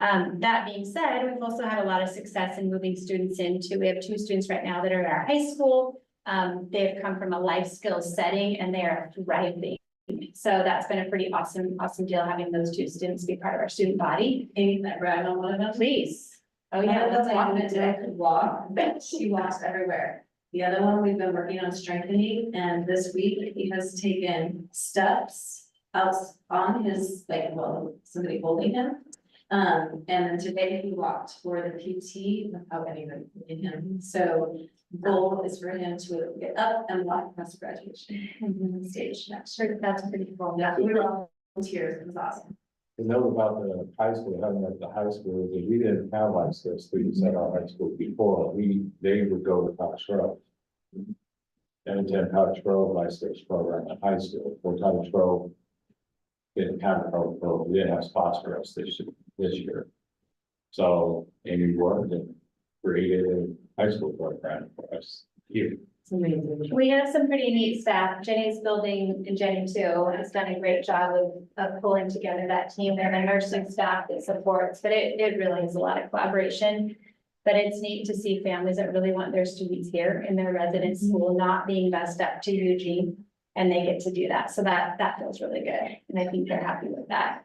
That being said, we've also had a lot of success in moving students into, we have 2 students right now that are at our high school. They've come from a life skills setting and they are thriving. So that's been a pretty awesome deal, having those 2 students be part of our student body. Amy, that brag on one of them. Please. Oh, yeah, let's walk into it. Walk, she walks everywhere. The other one, we've been working on strengthening, and this week he has taken steps out on his, somebody holding him. And then today he walked for the PT without anyone holding him. So goal is for him to get up and walk across graduation stage next year. That's pretty cool. Yeah, we were all in tears. It was awesome. The note about the high school, having at the high school, is that we didn't have like students at our high school before, they would go to Cottage Grove. And attend Cottage Grove Life Skills program at high school, for Cottage Grove. Didn't have a program, we didn't have spots for us this year. So Amy worked and created a high school program for us here. It's amazing. We have some pretty neat staff. Jenny's building, and Jenny too, has done a great job of pulling together that team. They have a nursing staff that supports, but it really is a lot of collaboration. But it's neat to see families that really want their students here in their residence school, not being bussed up to Eugene, and they get to do that. So that feels really good. And I think they're happy with that.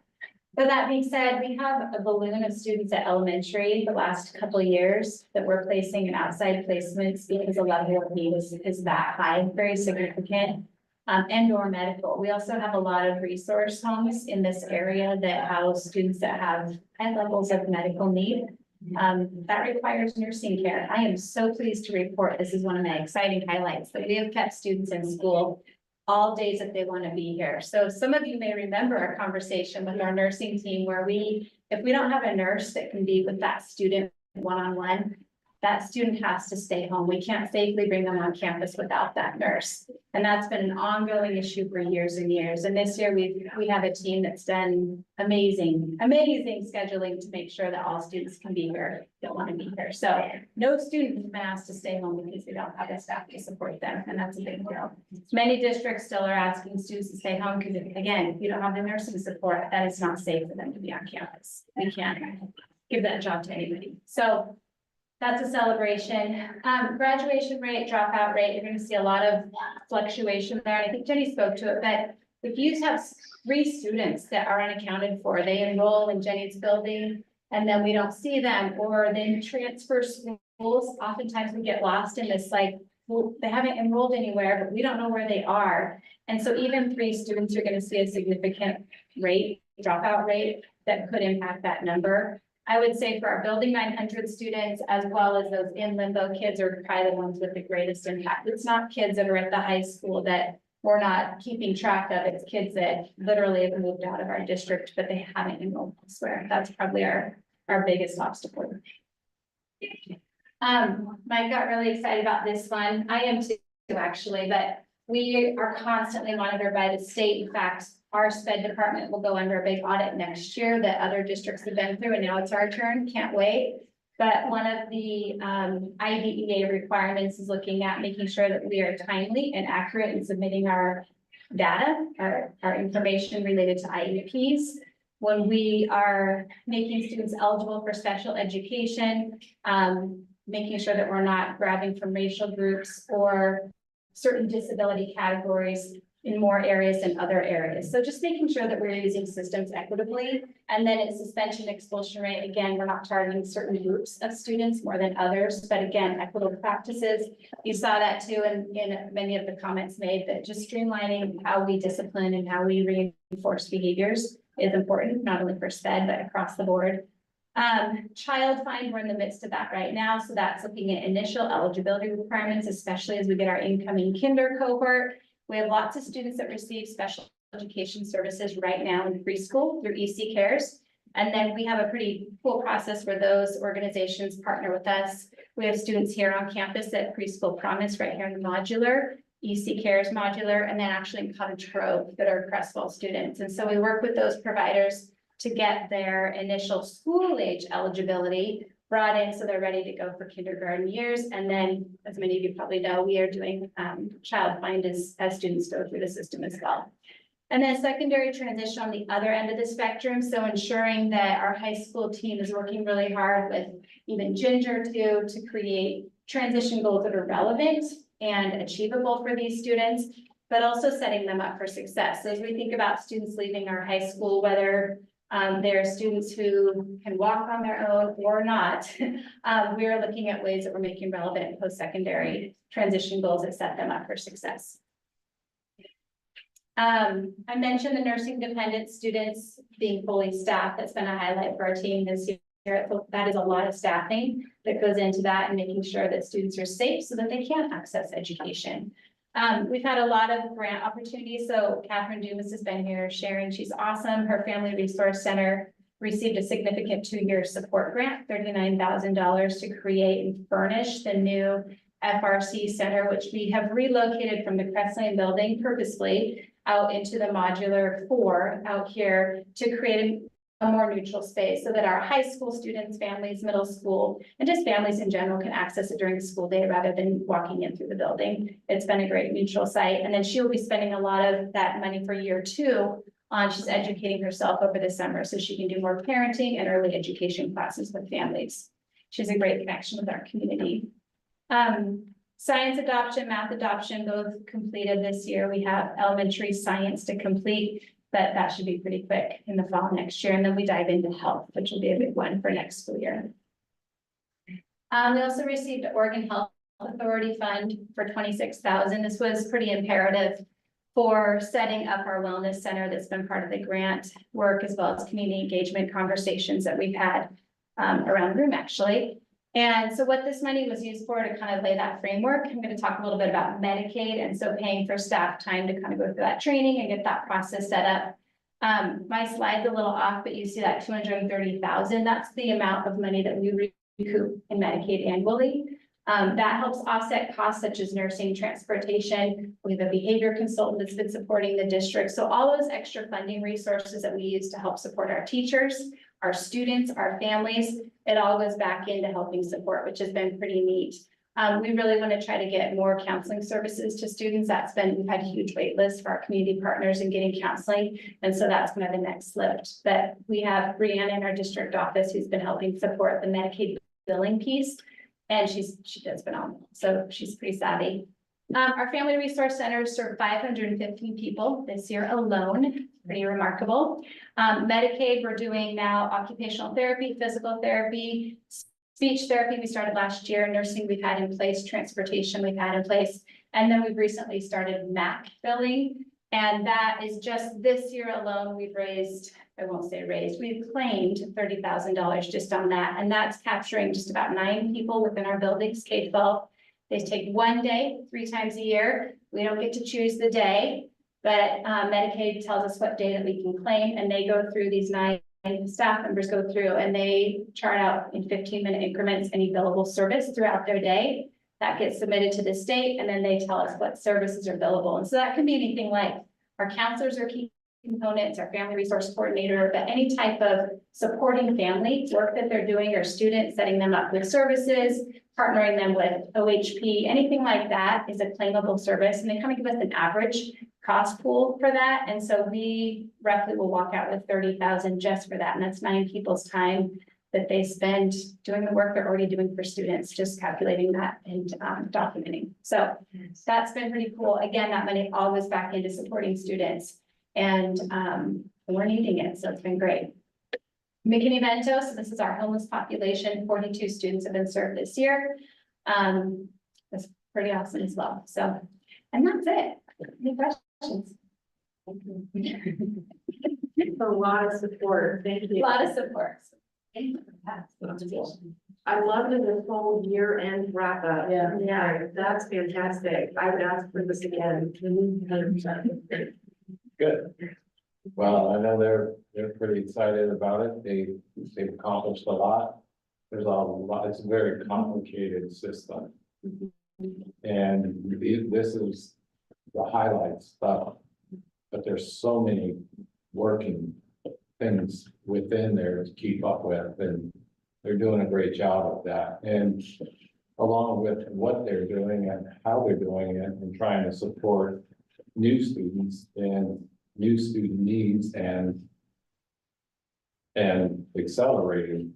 But that being said, we have a balloon of students at elementary the last couple of years that we're placing in outside placements because the level of need is that high, very significant. And or medical. We also have a lot of resource homes in this area that house students that have high levels of medical need. That requires nursing care. I am so pleased to report, this is one of my exciting highlights, that we have kept students in school all days that they want to be here. So some of you may remember our conversation with our nursing team where if we don't have a nurse that can be with that student one-on-one, that student has to stay home. We can't safely bring them on campus without that nurse. And that's been an ongoing issue for years and years. And this year we have a team that's done amazing scheduling to make sure that all students can be here, that want to be here. So no student has been asked to stay home because we don't have the staff to support them. And that's a big deal. Many districts still are asking students to stay home because again, if you don't have the nursing support, that is not safe for them to be on campus. We can't give that job to anybody. So that's a celebration. Graduation rate, dropout rate, you're going to see a lot of fluctuation there. And I think Jenny spoke to it, but if you have 3 students that are unaccounted for, they enroll in Jenny's building and then we don't see them, or then transfer schools. Oftentimes we get lost in this well, they haven't enrolled anywhere, but we don't know where they are. And so even 3 students are gonna see a significant dropout rate that could impact that number. I would say for our Building 900 students, as well as those in limbo kids, are probably the ones with the greatest impact. It's not kids that are at the high school that we're not keeping track of. It's kids that literally have moved out of our district, but they haven't enrolled elsewhere. That's probably our biggest obstacle. Mike got really excited about this one. I am too, actually, but we are constantly monitored by the state. In fact, our sped department will go under a big audit next year that other districts have been through, and now it's our turn. Can't wait. But one of the IDEA requirements is looking at making sure that we are timely and accurate in submitting our data, our information related to IEPs. When we are making students eligible for special education, making sure that we're not grabbing from racial groups or certain disability categories in more areas than other areas. So just making sure that we're using systems equitably. And then it's suspension expulsion rate. Again, we're not targeting certain groups of students more than others, but again, equitable practices. You saw that too in many of the comments made, that just streamlining how we discipline and how we reinforce behaviors is important, not only for SPED, but across the board. Child find, we're in the midst of that right now. So that's looking at initial eligibility requirements, especially as we get our incoming kinder cohort. We have lots of students that receive special education services right now in preschool through EC Cares. And then we have a pretty cool process where those organizations partner with us. We have students here on campus at Preschool Promise right here in the modular, EC Cares modular, and then actually in Cottage Grove that are Creswell students. And so we work with those providers to get their initial school age eligibility brought in so they're ready to go for kindergarten years. And then, as many of you probably know, we are doing child find as students go through the system as well. And then secondary transition on the other end of the spectrum. So ensuring that our high school team is working really hard with even Ginger to create transition goals that are relevant and achievable for these students, but also setting them up for success. So as we think about students leaving our high school, whether there are students who can walk on their own or not. We are looking at ways that we're making relevant post-secondary transition goals that set them up for success. I mentioned the nursing dependent students being fully staffed. That's been a highlight for our team this year. That is a lot of staffing that goes into that and making sure that students are safe so that they can access education. We've had a lot of grant opportunities. So Catherine Dumas has been here sharing. She's awesome. Her Family Resource Center received a significant 2-year support grant, $39,000 to create and furnish the new FRC center, which we have relocated from the Creswell building purposely out into the modular 4 out here to create a more neutral space so that our high school students, families, middle school, and just families in general can access it during the school day rather than walking in through the building. It's been a great neutral site. And then she will be spending a lot of that money for year 2 on she's educating herself over the summer so she can do more parenting and early education classes with families. She's a great connection with our community. Science adoption, math adoption, both completed this year. We have elementary science to complete, but that should be pretty quick in the fall next year. And then we dive into health, which will be a big one for next school year. We also received the Oregon Health Authority Fund for $26,000. This was pretty imperative for setting up our wellness center that's been part of the grant work, as well as community engagement conversations that we've had around the room, actually. And so what this money was used for to kind of lay that framework, I'm going to talk a little bit about Medicaid, and so paying for staff time to kind of go through that training and get that process set up. My slide's a little off, but you see that $230,000. That's the amount of money that we recoup in Medicaid annually. That helps offset costs such as nursing, transportation. We have a behavior consultant that's been supporting the district. So all those extra funding resources that we use to help support our teachers, our students, our families, it all goes back into helping support, which has been pretty neat. We really want to try to get more counseling services to students. We've had huge wait lists for our community partners in getting counseling. And so that's kind of the next lift. But we have Brianna in our district office who's been helping support the Medicaid billing piece. And she does phenomenal. So she's pretty savvy. Our Family Resource Centers serve 515 people this year alone, pretty remarkable. Medicaid, we're doing now occupational therapy, physical therapy, Speech therapy, we started last year, nursing we've had in place, transportation we've had in place. And then we've recently started MAC billing. And that is just this year alone, we've raised, I won't say raised, we've claimed $30,000 just on that. And that's capturing just about 9 people within our buildings, K-12. They take one day, 3 times a year. We don't get to choose the day, but Medicaid tells us what day that we can claim, and they go through these 9 staff members go through and they chart out in 15-minute increments any billable service throughout their day. That gets submitted to the state, and then they tell us what services are billable. And so that can be anything like our counselors are key components, our family resource coordinator, but any type of supporting family work that they're doing, or students, setting them up with services, partnering them with OHP, anything like that is a claimable service. And they kind of give us an average cost pool for that. And so we roughly will walk out with 30,000 just for that. And that's 9 people's time that they spend doing the work they're already doing for students, just calculating that and documenting. So that's been pretty cool. Again, that money all goes back into supporting students, and we're needing it. So it's been great. McKinney-Vento, so this is our homeless population. 42 students have been served this year. That's pretty awesome as well. So, and that's it. Any questions? A lot of support. Thank A you. lot of support. I loved this whole year-end wrap up. Yeah. Yeah, that's fantastic. I would ask for this again. 100%. Good. Well, I know they're pretty excited about it. They've accomplished a lot. There's a lot, it's a very complicated system. And this is the highlight stuff. But there's so many working things within there to keep up with, and they're doing a great job of that. And along with what they're doing and how they're doing it, and trying to support new students and new student needs and accelerating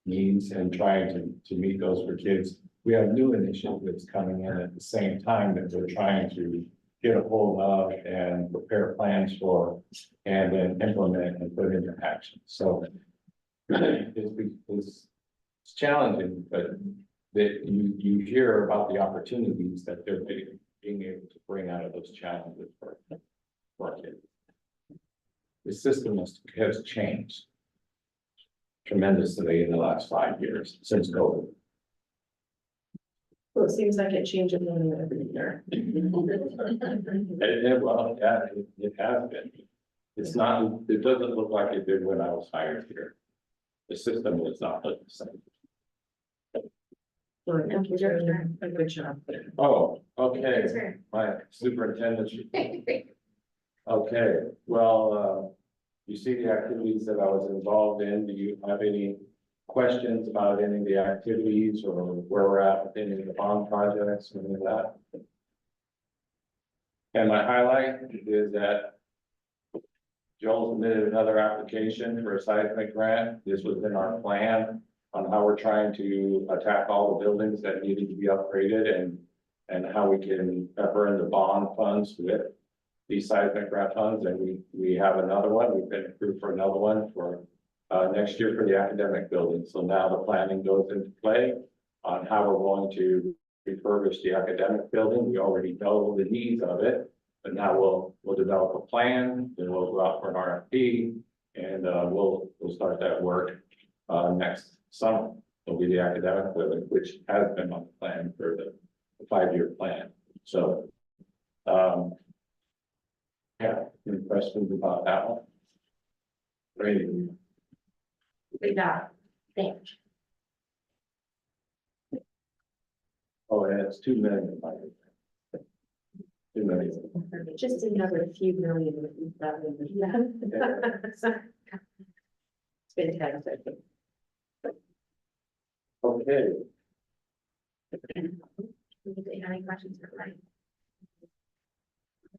needs, and trying to meet those for kids. We have new initiatives coming in at the same time that we're trying to get a hold of and prepare plans for, and then implement and put into action. So it's challenging, but that you hear about the opportunities that they're being able to bring out of those challenges for kids. The system has changed tremendously in the last 5 years since COVID. Well, it seems like it changes every year. Well, yeah, it has been. It's not, it doesn't look like it did when I was hired here. The system is not the same. Thank you for doing a good job. Oh, okay, my superintendent. Okay, well, you see the activities that I was involved in. Do you have any questions about any of the activities, or where we're at with any of the bond projects or any of that? And my highlight is that Joel submitted another application for a seismic grant. This was in our plan on how we're trying to attack all the buildings that needed to be upgraded, and how we can earn the bond funds with these seismic grant funds. And we have another one. We've been approved for another one for next year for the academic building. So now the planning goes into play on how we're going to refurbish the academic building. We already know the needs of it, but now we'll develop a plan, then we'll go out for an RFP, and we'll start that work next summer. It'll be the academic building, which has been on the plan for the 5-year plan. So yeah, any questions about that one? Great. They got. Thanks. Oh, and it's 2 million. 2 million. Just another few million. It's fantastic. Okay, Any questions for Mike?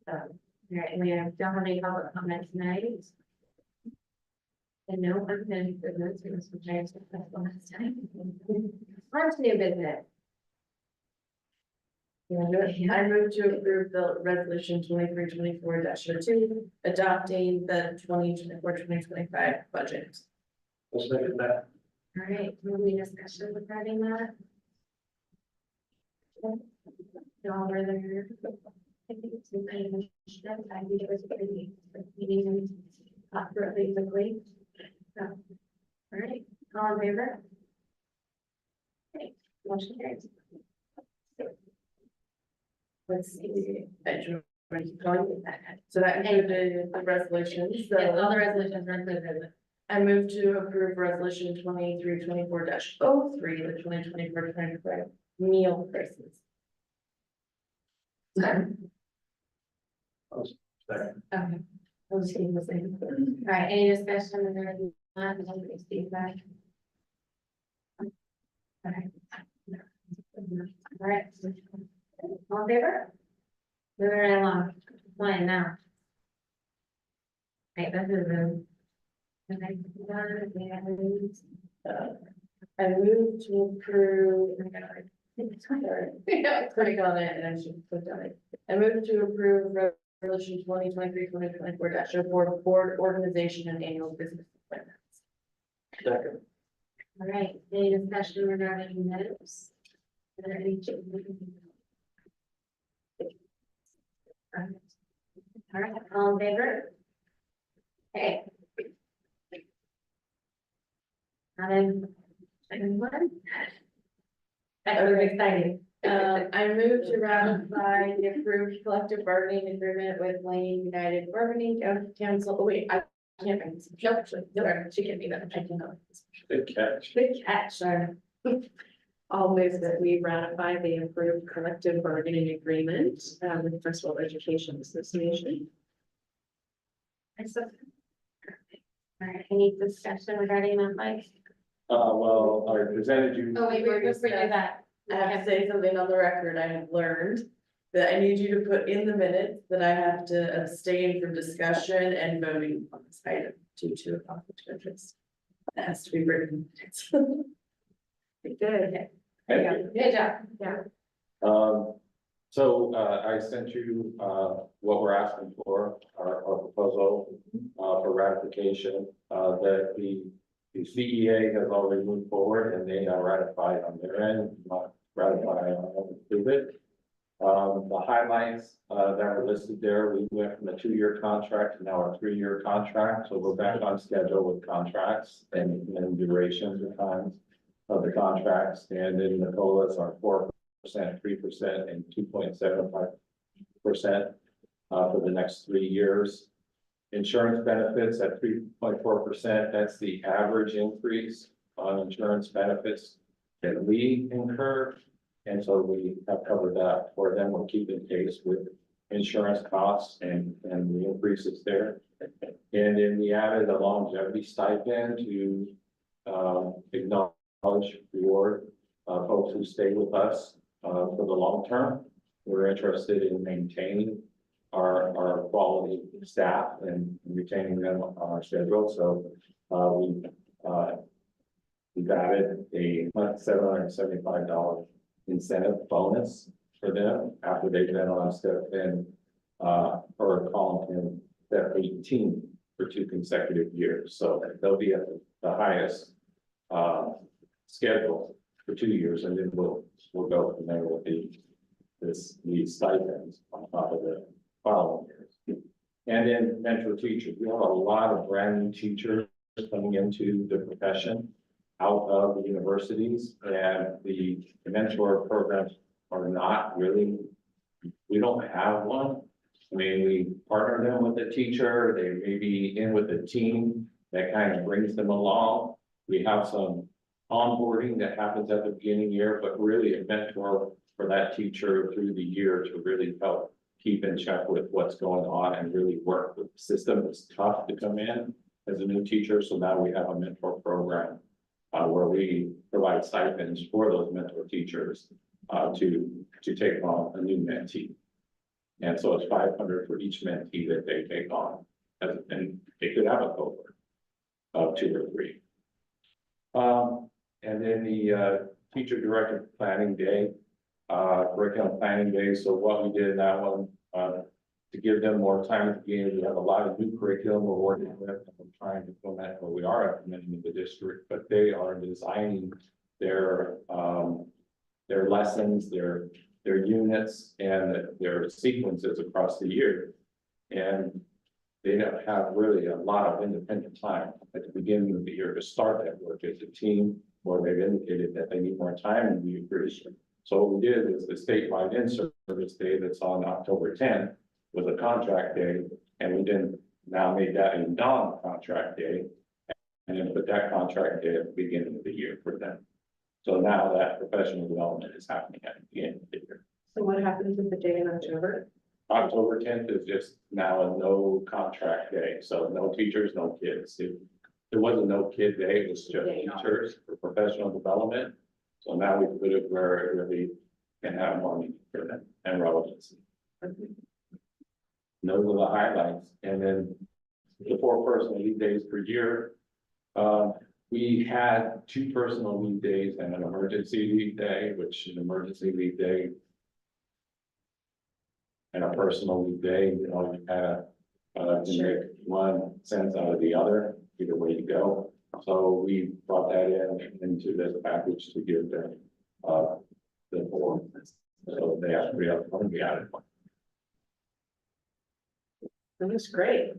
All right, we don't have any public comment tonight. And no unfinished business, we must prepare to discuss last time. On to new business. I move to approve the resolution 23-24-02, adopting the 2024-2025 budget. let's look at that. All right, moving discussion regarding that. Y'all were there. I think it's in the initiative. I think it was pretty, meeting really quickly. So, all right, all in favor? Okay, motion carries. Let's see. So that included the resolutions, Yeah, all so the resolutions are included. I move to approve resolution 23-24-03, the 2024-25 meal prices. Second. Okay. I'll just keep the same. All right, any discussion regarding that? Any feedback? Okay. All right. All in favor? Moving right along, flying now. Right, that is the. Okay. I move to approve. Yeah, click on it and I should click on it. I move to approve resolution 2023-2024-04, board organization and annual business appointments. Second. All right, any discussion regarding minutes? Are there any changes? All right, all in favor? Okay. Anyone? That was exciting. I move to ratify the approved collective bargaining agreement with Lane United Bargaining Council. Oh, wait, I can't. Nope, actually, sorry, she can't be that. I cannot. Good catch. Good catch, sorry. I'll move that we ratify the approved collective bargaining agreement with Creswell Education Association. All right, any discussion regarding that, Mike? Well, I presented you. Oh, wait, we're just bringing that. I have to say something on the record. I have learned that I need you to put in the minutes that I have to abstain from discussion and voting on this item due to a conflict of interest. That has to be written. Good. Good job. Yeah. So, I sent you, what we're asking for, our proposal, for ratification, that the CEA has already moved forward and they are ratified on their end, not ratified, approve it. The highlights, that were listed there, we went from a 2-year contract to now a 3-year contract, so we're back on schedule with contracts and durations and times of the contracts, and then the COLAs are 4%, 3%, and 2.75% for the next 3 years. Insurance benefits at 3.4%, that's the average increase on insurance benefits that we incur. And so we have covered that for them. We're keeping pace with insurance costs and the increases there. And then we added a longevity stipend to acknowledge, reward folks who stay with us for the long term. We're interested in maintaining our quality staff and retaining them on our schedule. So we've added a $775 incentive bonus for them after they've been on us and or calling him step 18 for 2 consecutive years. So they'll be at the highest schedule for 2 years, and then we'll go from there with these stipends on top of the following years. And then mentor teachers, we have a lot of brand new teachers coming into the profession out of the universities, and the mentor programs are not really, we don't have one. I mean, we partner them with a teacher, they may be in with a team that kind of brings them along. We have some onboarding that happens at the beginning of the year, but really a mentor for that teacher through the year to really help keep in check with what's going on and really work with the system. It's tough to come in as a new teacher, so now we have a mentor program where we provide stipends for those mentor teachers to take on a new mentee. And so it's $500 for each mentee that they take on, and they could have a cohort of 2 or 3. And then the teacher directed planning day, curriculum planning day. So what we did in that one, to to give them more time at the beginning. We have a lot of new curriculum we're working with, and we're trying to implement, or we are implementing in the district, but they are designing their lessons, their units and their sequences across the year. And they don't have really a lot of independent time at the beginning of the year to start that work as a team, or they've indicated that they need more time and we appreciate. So what we did is the statewide in-service day that's on October 10th was a contract day, and we then now made that a non-contract day. And then put that contract day at the beginning of the year for them. So now that professional development is happening at the beginning of the year. So what happens with the day in October? October 10th is just now a no contract day, so no teachers, no kids. There was a no kid day, it was just teachers for professional development. So now we put it where it really can have more meaning for them and relevancy. Those are the highlights, and then the 4 personal leave days per year. We had 2 personal leave days and an emergency leave day, which an emergency leave day and a personal leave day, you know, you kind of make one sense out of the other, either way you go. So we brought that into this package to give them the board. So they have to be able to be added. That's great.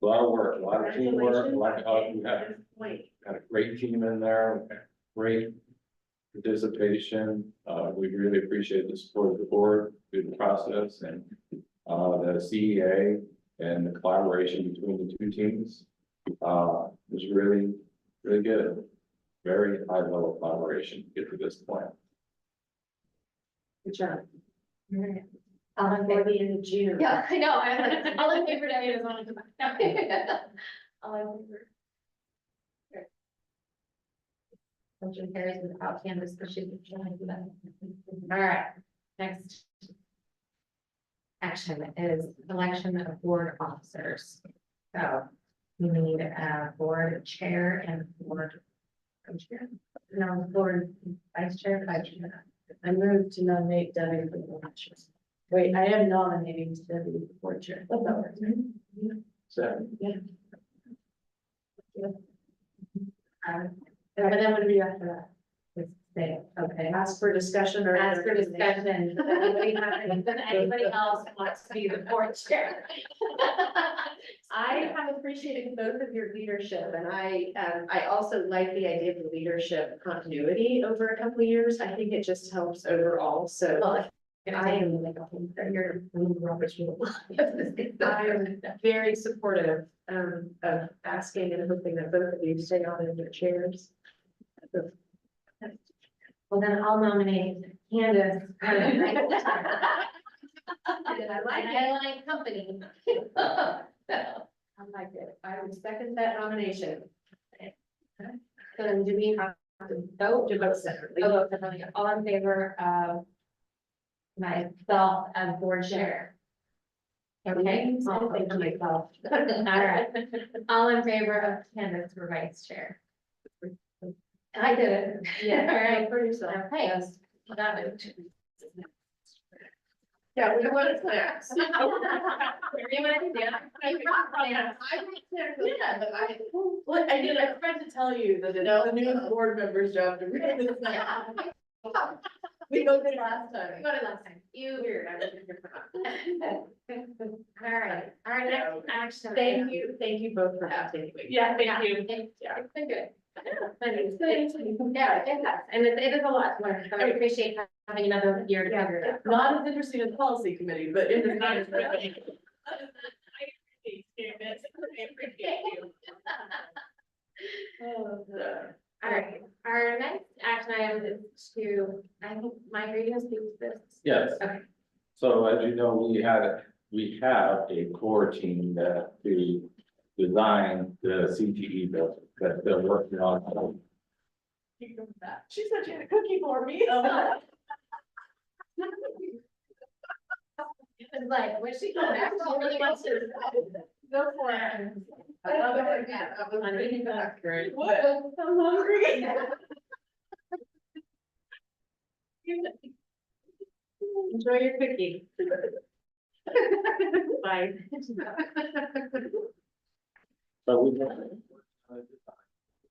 A lot of work, a lot of teamwork, a lot of, we have got a great team in there, great participation. We really appreciate the support of the board through the process, and the CEA and the collaboration between the 2 teams was really, really good. Very high level collaboration to get to this point. Good job. Before the end of June. Yeah, I know, all in favor, Debbie doesn't want to come back. All in favor. Great. Motion carries without canvas, but she can join that. All right, next. Action is election of board officers. So we need a board chair and board co-chair. No, board vice chair, co-chair. I moved to nominate Debbie for the election. Wait, I am nominating Debbie for board chair. So But then what do we do after that? Just say, okay, Ask for discussion or. ask for discussion. Does anybody else wants to be the board chair? I have appreciated both of your leadership, and I also like the idea of the leadership continuity over a couple of years. I think it just helps overall, so. Well, I am very supportive of asking and hoping that both of you stay on in your chairs. Well, then I'll nominate Candace. I like company. I like it. I would second that nomination. So then do we have to vote? To vote separately. Oh, vote separately. All in favor of myself as board chair? Okay, I'll think of myself. All right. All in favor of Candace for vice chair? I did it. Yeah, All right. for yourself. Okay. Yes. Got it. Yeah, we want to clear. Yeah, but I did, I tried to tell you that it's the new board member's job to read this. We voted last time. Voted last time. You weird. I was All right, our next action. Thank you both for having me. Yeah, thank you. It's been good. Yeah, it has, and it is a lot to learn, so I appreciate having another year to figure it out. Not as interesting as policy committee, but it is not as really. All right, our next action item is to, I think my radio speaks this. yes. Okay. So as you know, we have a core team that we designed the CTE bill that they're working on. She said she had a cookie for me. It's like, when she comes back, she really wants to. Go for it. I love it. Yeah, I was wondering back. What? I'm hungry. Enjoy your cookie. bye. But we have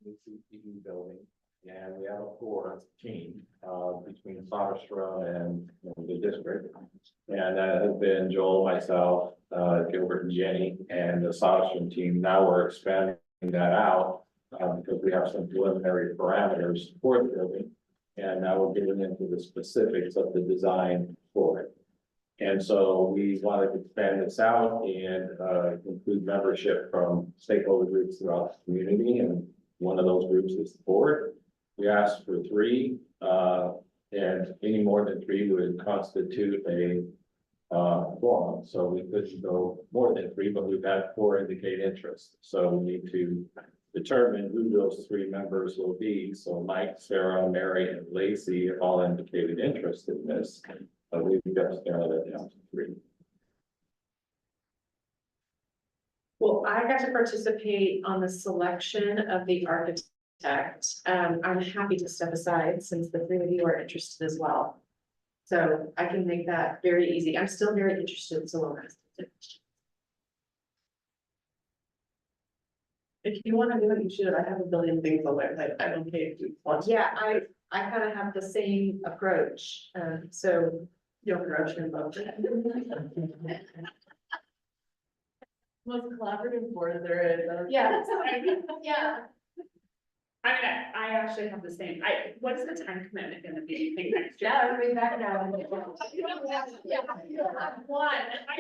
the CPE building, and we have a core team, between Soderstrom and the district. And that has been Joel, myself, Gilbert and Jenny, and the Soderstrom team. Now we're expanding that out, because we have some preliminary parameters for the building. And now we're getting into the specifics of the design for it. And so we wanted to expand this out and include membership from stakeholder groups throughout the community, and one of those groups is the board. We asked for 3, and any more than 3 would constitute a quorum. So we couldn't go more than 3, but we've had 4 indicate interest. So we need to determine who those 3 members will be. So Mike, Sarah, Mary, and Lacey have all indicated interest in this. We've got to narrow that down to 3. Well, I got to participate on the selection of the architect. I'm happy to step aside since the 3 of you are interested as well. So I can make that very easy. I'm still very interested, so we'll ask. If you want to do it, you should. I have a billion things on there that I don't pay if you want. Yeah, I kind of have the same approach, so. Your approach and vote. Most collaborative board there is. Yeah. Yeah. I mean, I actually have the same, what is the time commitment gonna be, you think, next year? Yeah, we'll be back now. Yeah, I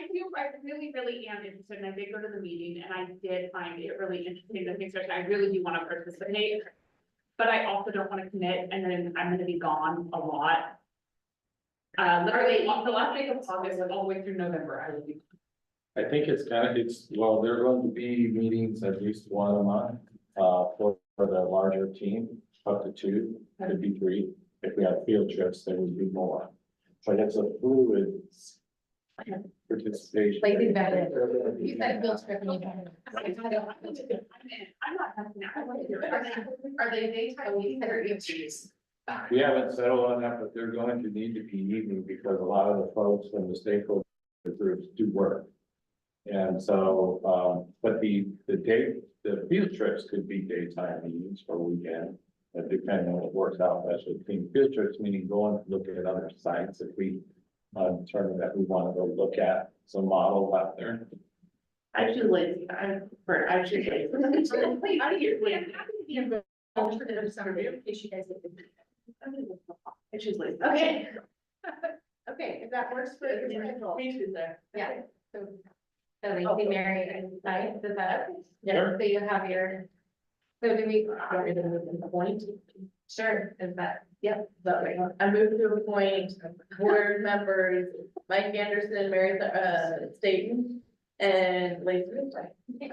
really am interested, and I did go to the meeting, and I did find it really interesting, the things that I really do wanna participate. But I also don't wanna commit, and then I'm gonna be gone a lot. Literally, the last week of August, like all the way through November, I will be. I think well, there are going to be meetings at least 1 a month, for the larger team, up to 2, could be 3. If we have field trips, there would be more. But it's a fluid participation. Like, better. You said field trip and you better. I'm not having that. Are they daytime meetings or evenings? We haven't settled on that, but they're going to need to be evening because a lot of the folks from the stakeholder groups do work. And so, but the field trips could be daytime meetings or weekend, depending on what works out best with team. Field trips meaning going to look at other sites if we determine that we want to go look at some models out there. I choose lazy, I choose lazy. I choose lazy. Alternative summer view, in case you guys. I choose lazy. Okay. Okay, if that works for your schedule. Me too, there. Yeah. So Lacey, Mary, and I, does that, Sure. so you have your, so do we, Point. sure, is that, yep. That way, I move to appoint board members, Mike Anderson, Mary, Staten, and Lacey.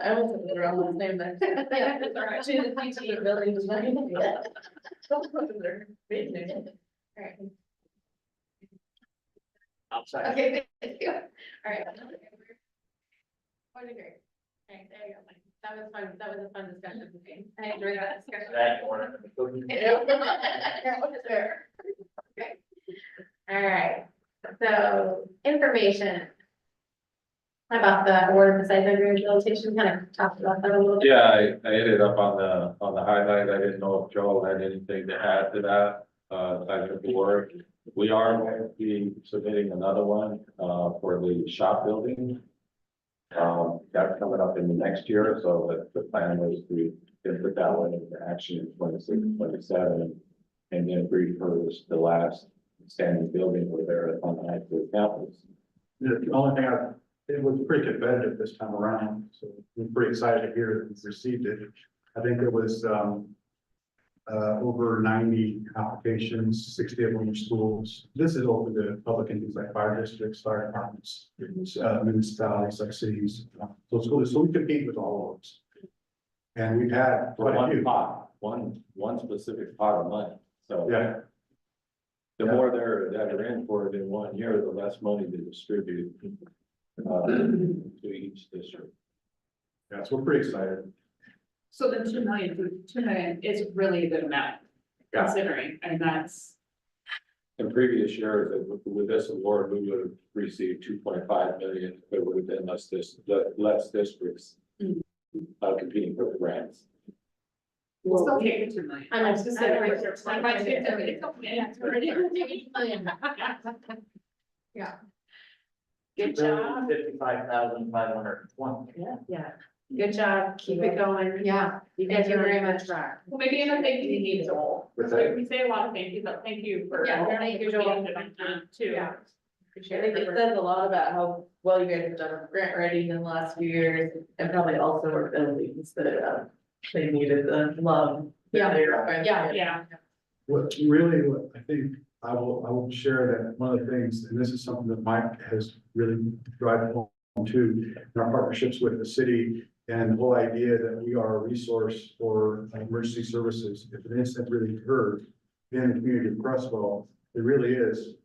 I almost have the wrong last name then. Yeah, that's all right. To the PTA building design. Don't put in their maiden name. All right. Outside. Okay, thank you. All right. Point of great. All right, there you go. That was fun. That was a fun discussion. I enjoyed that discussion. Okay. All right, so information about the award of the site rehabilitation, kind of talked about that a little bit. Yeah, I ended up on the highlight. I didn't know if Joel had anything to add to that, side of the work. We are going to be submitting another one, for the shop building. That's coming up in the next year, so the plan was to put that one into action in 26, 27, and then refurbish the last standing building over there on the high school campus. The only thing it was pretty competitive this time around, so we're pretty excited to hear that we've received it. I think it was, over 90 applications, 60 of them were schools. This is open to public entities like fire districts, fire departments, municipalities like cities, so schools, so we compete with all of those. And we've had For quite a few. one specific pot of money, so. Yeah. The more that are in for it in 1 year, the less money to distribute, to each district. Yeah, so we're pretty excited. So the 2 million is really a good amount, Yeah. considering, and that's. in previous years, with this award, we would have received 2.5 million. There would have been less districts competing for the grants. We'll still take it to million. I was just saying. Good job. 55,520. Yeah, good job. Keep it going. Yeah. You guys are very much track. Well, maybe in a thank you need Joel. What's So that? we say a lot of thank you, but thank you for. Yeah, thank you, Joel. Too. Yeah. I think it says a lot about how well you guys have done with grant writing in the last few years, and probably also our buildings that they needed the love. Yeah. What I think I will share that one of the things, and this is something that Mike has really driven home too, in our partnerships with the city and the whole idea that we are a resource for emergency services. If an incident really occurs in the community of Creswell, it really is.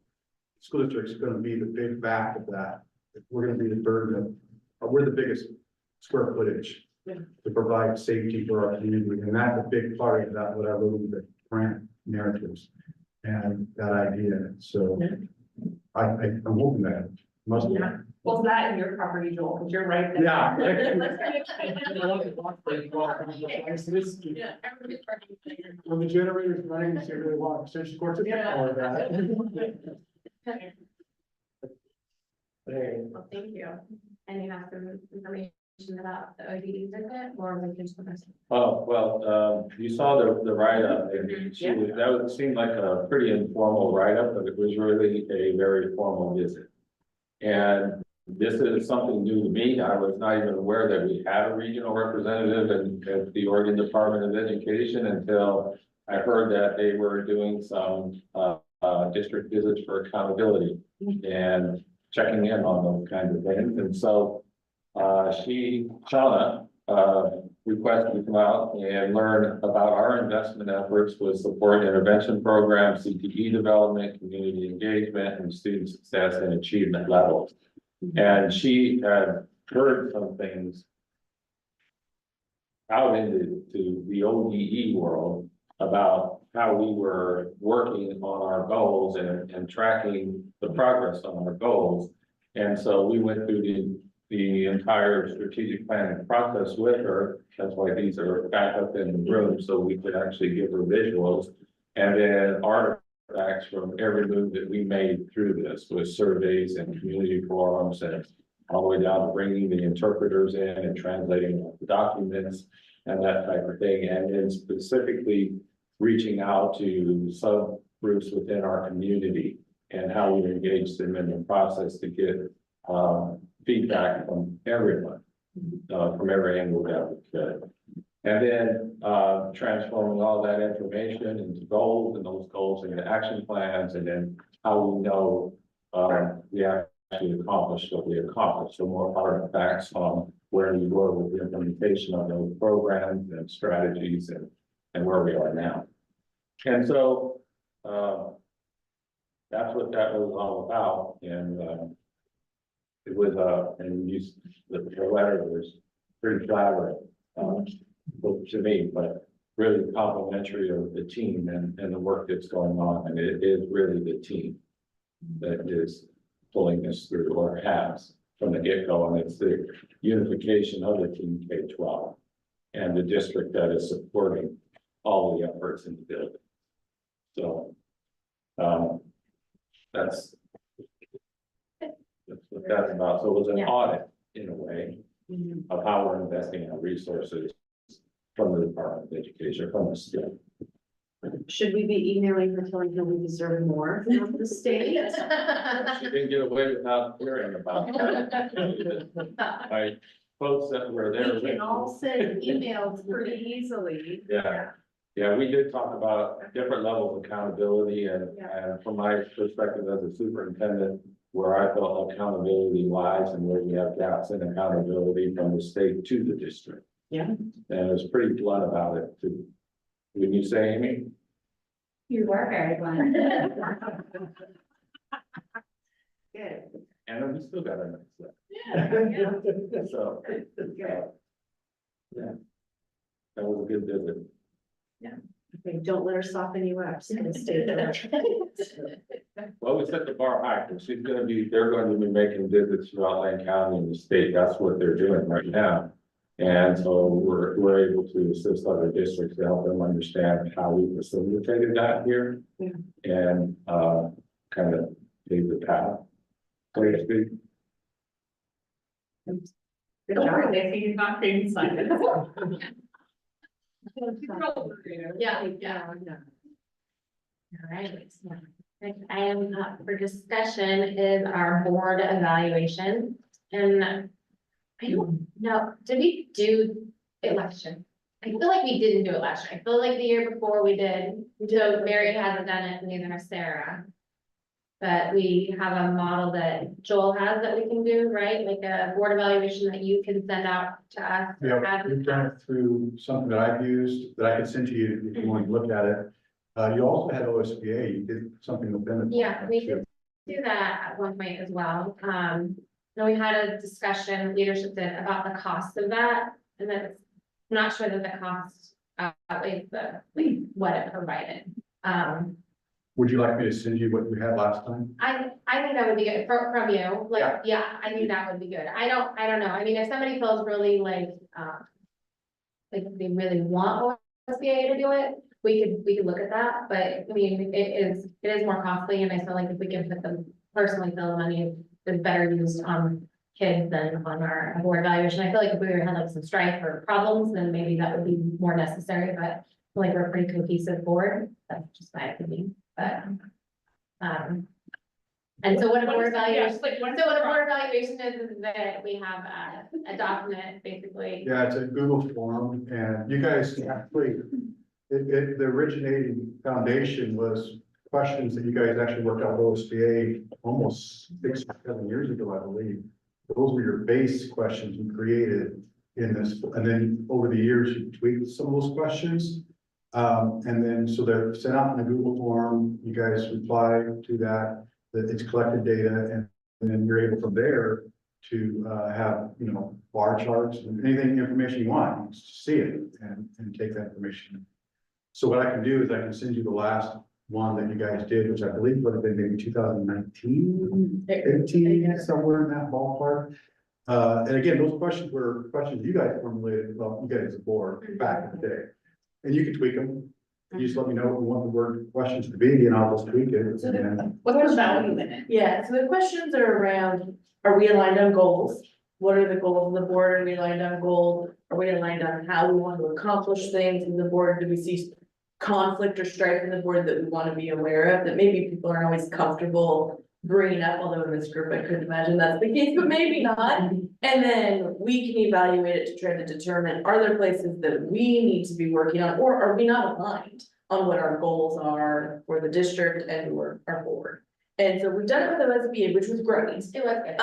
School district's gonna be the big back of that. We're gonna be the burden of, we're the biggest square footage to provide safety for our community, and that's a big part of that, what I believe the grant narratives and that idea, so I'm hoping that must be. Yeah. Well, that in your property, Joel, because you're right there. Yeah. When the generator's running, you see really long extension cords. All of that. Well, thank you. And you have some information about the ODE visit, or we can just. Oh, well, you saw the write-up, and that would seem like a pretty informal write-up, but it was really a very formal visit. And this is something new to me. I was not even aware that we had a regional representative at the Oregon Department of Education until I heard that they were doing some district visits for accountability and checking in on those kinds of things. And so Shauna requested to come out and learn about our investment efforts with support intervention programs, CTE development, community engagement, and student success and achievement levels. And she had heard some things out into the ODE world about how we were working on our goals and tracking the progress on our goals. And so we went through the entire strategic planning process with her. That's why these are back up in the room, so we could actually give her visuals. And then artifacts from every move that we made through this with surveys and community forums and all the way down to bringing the interpreters in and translating the documents and that type of thing. And then specifically reaching out to subgroups within our community and how we engage them in the process to get feedback from everyone, from every angle that we could. And then transforming all that information into goals, and those goals into action plans, and then how we know we actually accomplished what we accomplished. So more artifacts on where we were with the implementation of those programs and strategies and where we are now. And so that's what that was all about. And it was and the letter was pretty flattering to me, but really complimentary of the team and the work that's going on. And it is really the team that is pulling us through, or has from the get-go, and it's the unification of the team K-12 and the district that is supporting all the efforts in the building. So that's what that's about. So it was an audit in a way of how we're investing our resources from the Department of Education, from the state. Should we be emailing her telling her we deserve more from the state? She didn't get away without hearing about that. My folks that were there. We can all send emails pretty easily. Yeah, we did talk about different levels of accountability and from my perspective as a superintendent, where I felt accountability lies and where we have gaps in accountability from the state to the district. Yeah. And it was pretty blunt about it too. Wouldn't you say, Amy? You were very blunt. Good. And then we still got our next step. Yeah. So, yeah. That was a good visit. Okay, don't let her soften you up. She's gonna stay there. Well, we set the bar high, because they're going to be making visits throughout Lane County and the state, that's what they're doing right now. And so we're able to assist other districts to help them understand how we facilitated that here. Yeah. And, kind of pave the path. So to speak. Good Don't job. worry, Nancy, he's not being silent. Yeah. Yeah. All right. Next item up for discussion is our board evaluation. And I don't know, did we do it last year? I feel like we didn't do it last year. I feel like the year before we did. So Mary hasn't done it, neither has Sarah. But we have a model that Joel has that we can do, right? Like a board evaluation that you can send out to us. Yeah, we've done it through something that I've used, that I can send to you if you want to look at it. You also had OSBA, you did something with them. Yeah, we did do that at one point as well. Then we had a discussion, leadership did, about the cost of that, and then I'm not sure that the cost outweighs the, like, what it provided. Would you like me to send you what we had last time? I think that would be good from you, like, yeah, I think that would be good. I don't know. I mean, if somebody feels really like they really want OSBA to do it, we could look at that, but I mean, it is more costly, and I feel like if we can put them, personally feel the money is better used on kids than on our board evaluation. I feel like if we had like some strife or problems, then maybe that would be more necessary, but I feel like we're a pretty cohesive board. That's just my opinion, but and so what a board evaluation, so what a board evaluation is that we have a document, basically. Yeah, it's a Google form, and you guys actually, the originating foundation was questions that you guys actually worked out with OSBA almost 6 or 7 years ago, I believe. Those were your base questions you created in this, and then over the years, you tweaked some of those questions. And then, so they're sent out in a Google form, you guys reply to that it's collected data, and then you're able from there to have, bar charts and anything, information you want, you just see it and take that information. So what I can do is I can send you the last one that you guys did, which I believe would have been maybe 2019, 18, somewhere in that ballpark. And again, those questions were questions you guys formulated, well, you guys as a board back in the day. And you can tweak them. You just let me know what you want the word questions to be, and I'll just tweak it. So And What's the value in it? Yeah, so the questions are around, are we aligned on goals? What are the goals of the board? Are we aligned on goals? Are we aligned on how we want to accomplish things in the board? Do we see conflict or strife in the board that we want to be aware of, that maybe people aren't always comfortable bringing up, although in this group, I could imagine that's the case, but maybe not. And then we can evaluate it to try to determine, are there places that we need to be working on, or are we not aligned on what our goals are for the district and or our board? And so we've done it with OSBA, which was great. It was good.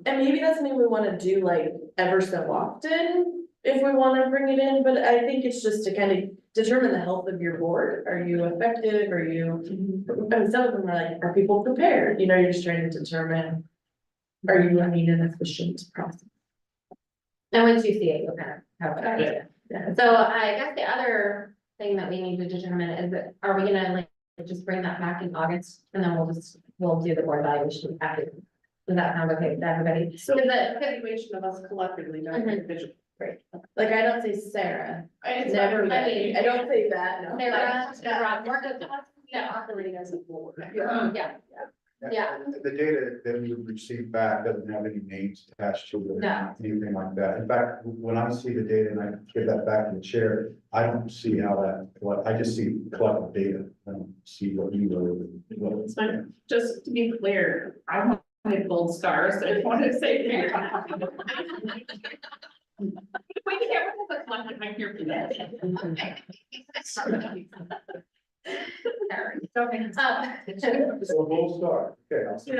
And maybe that's something we wanna do like ever so often, if we wanna bring it in, but I think it's just to kind of determine the health of your board. Are you effective? Are you, I mean, some of them are like, are people prepared? You're just trying to determine, are you running an efficient process? And once you see it, you'll kind of have an idea. Yeah. So I guess the other thing that we need to determine is that, are we gonna like just bring that back in August, and then we'll do the board evaluation after? Does that sound okay with everybody? So Because the evaluation of us collectively, not individually. Like, I don't say Sarah, It's never, not- I don't say that, no. Sarah, work with us. Yeah, operating as a board. Yeah, yeah. The data that we receive back doesn't have any names attached to it, or No. anything like that. In fact, when I see the data and I give that back to the chair, I don't see how that, I just see collective data. I don't see what you wrote. It's fine. Just to be clear, I wanted gold stars, so I wanted to say. We can't have a collective, I'm here for that. So gold star, okay. I'll see. I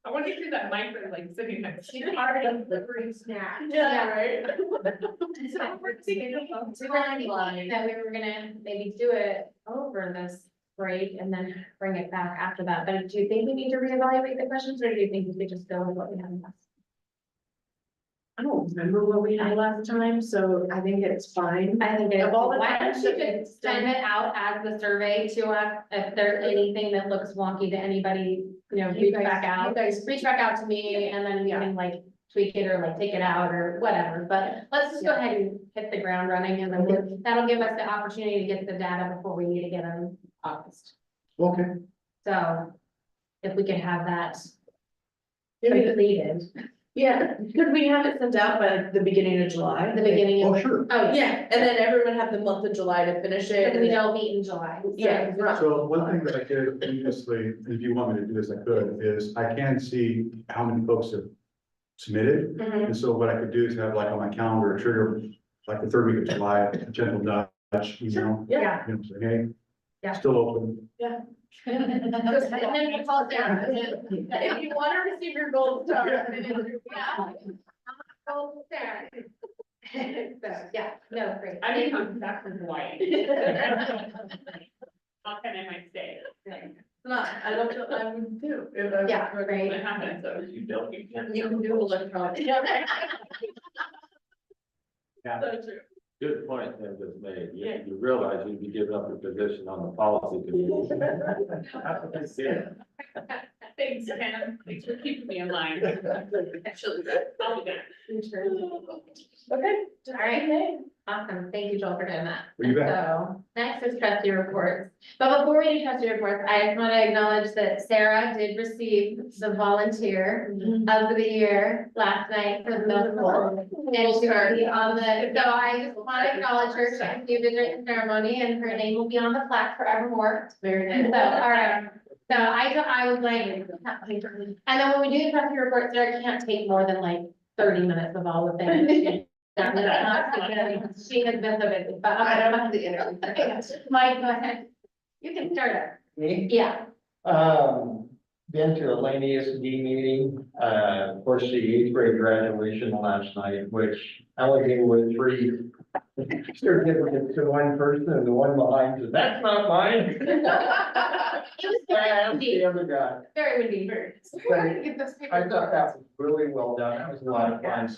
want to get through that micro, like sitting next to you. delivering snacks. Yeah, right. So we're thinking that we were gonna maybe do it over this break and then bring it back after that. But do you think we need to reevaluate the questions, or do you think we could just go with what we have in I don't remember what we had last time, so I think it's fine. I think it's, Of all the why don't times you that it's just send done- it out as the survey to us, if there's anything that looks wonky to anybody, reach back out. Reach back out to me and then we can like tweak it or like take it out or whatever, but let's just go ahead and hit the ground running and then that'll give us the opportunity to get the data before we need to get in August. Okay. So if we can have that Maybe completed, Yeah, could we have it sent out by the beginning of July? the beginning Oh, of, sure. oh, Yeah, and then everyone have the month of July to finish it. because we don't meet in July. So- Yeah, right. So one thing that I did previously, if you want me to do this, I could, is I can see how many folks have submitted. Mhm. And so what I could do is have like on my calendar, trigger like the third week of July, a gentle nudge, you know? Yeah. You know, say, hey. Yeah. Still open. And then we call it down. If you want to receive your gold star. Yeah. Gold star. So, yeah, no, great. I mean, I'm back from Hawaii. How can I might stay? Not, I don't know, I would do. If I- Yeah, great. What happens, so you don't, you can't. You can do electronic. Yeah, So true. good point Tim just made. You realize you'd be giving up your position on the policy committee. Thanks, Ken. Thanks for keeping me in line. Actually, I'll be there. Okay. All right, awesome. Thank you, Joel, for doing that. You bet. So next is trustee reports. But before we do trustee reports, I just want to acknowledge that Sarah did receive the volunteer of the year last night for the middle school. And she already on the, so I just want to acknowledge her. She received it during the ceremony and her name will be on the plaque forevermore. Very So, nice. all right. So I was like, and then when we do the trustee reports, Sarah can't take more than like 30 minutes of all the things. that she's done with us. She has been so busy, but I okay. don't have the interview. Mike, go ahead. You can start it. Me? Yeah. Been to a Lane ESD meeting, of course, the 8th grade graduation last night, which I only gave away 3 certificates to one person and the one behind said, that's not mine. It was I asked windy, the other guy. very windy. Get those I papers. thought that was really well done. That was a lot of fun.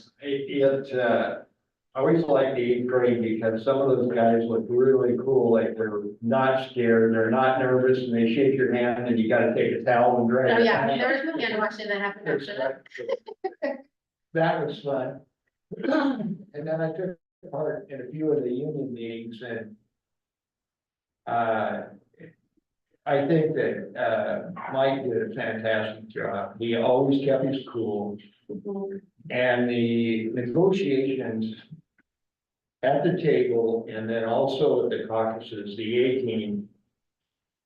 I always like the 8th grade because some of those guys look really cool, like they're not scared, they're not nervous, and they shake your hand and you gotta take a towel and dry Oh, your yeah, hand. there was no hand washing that happened after that. That was fun. And then I took part in a few of the union meetings and I think that Mike did a fantastic job. He always kept his cool. And the negotiations at the table and then also at the caucuses, the 18,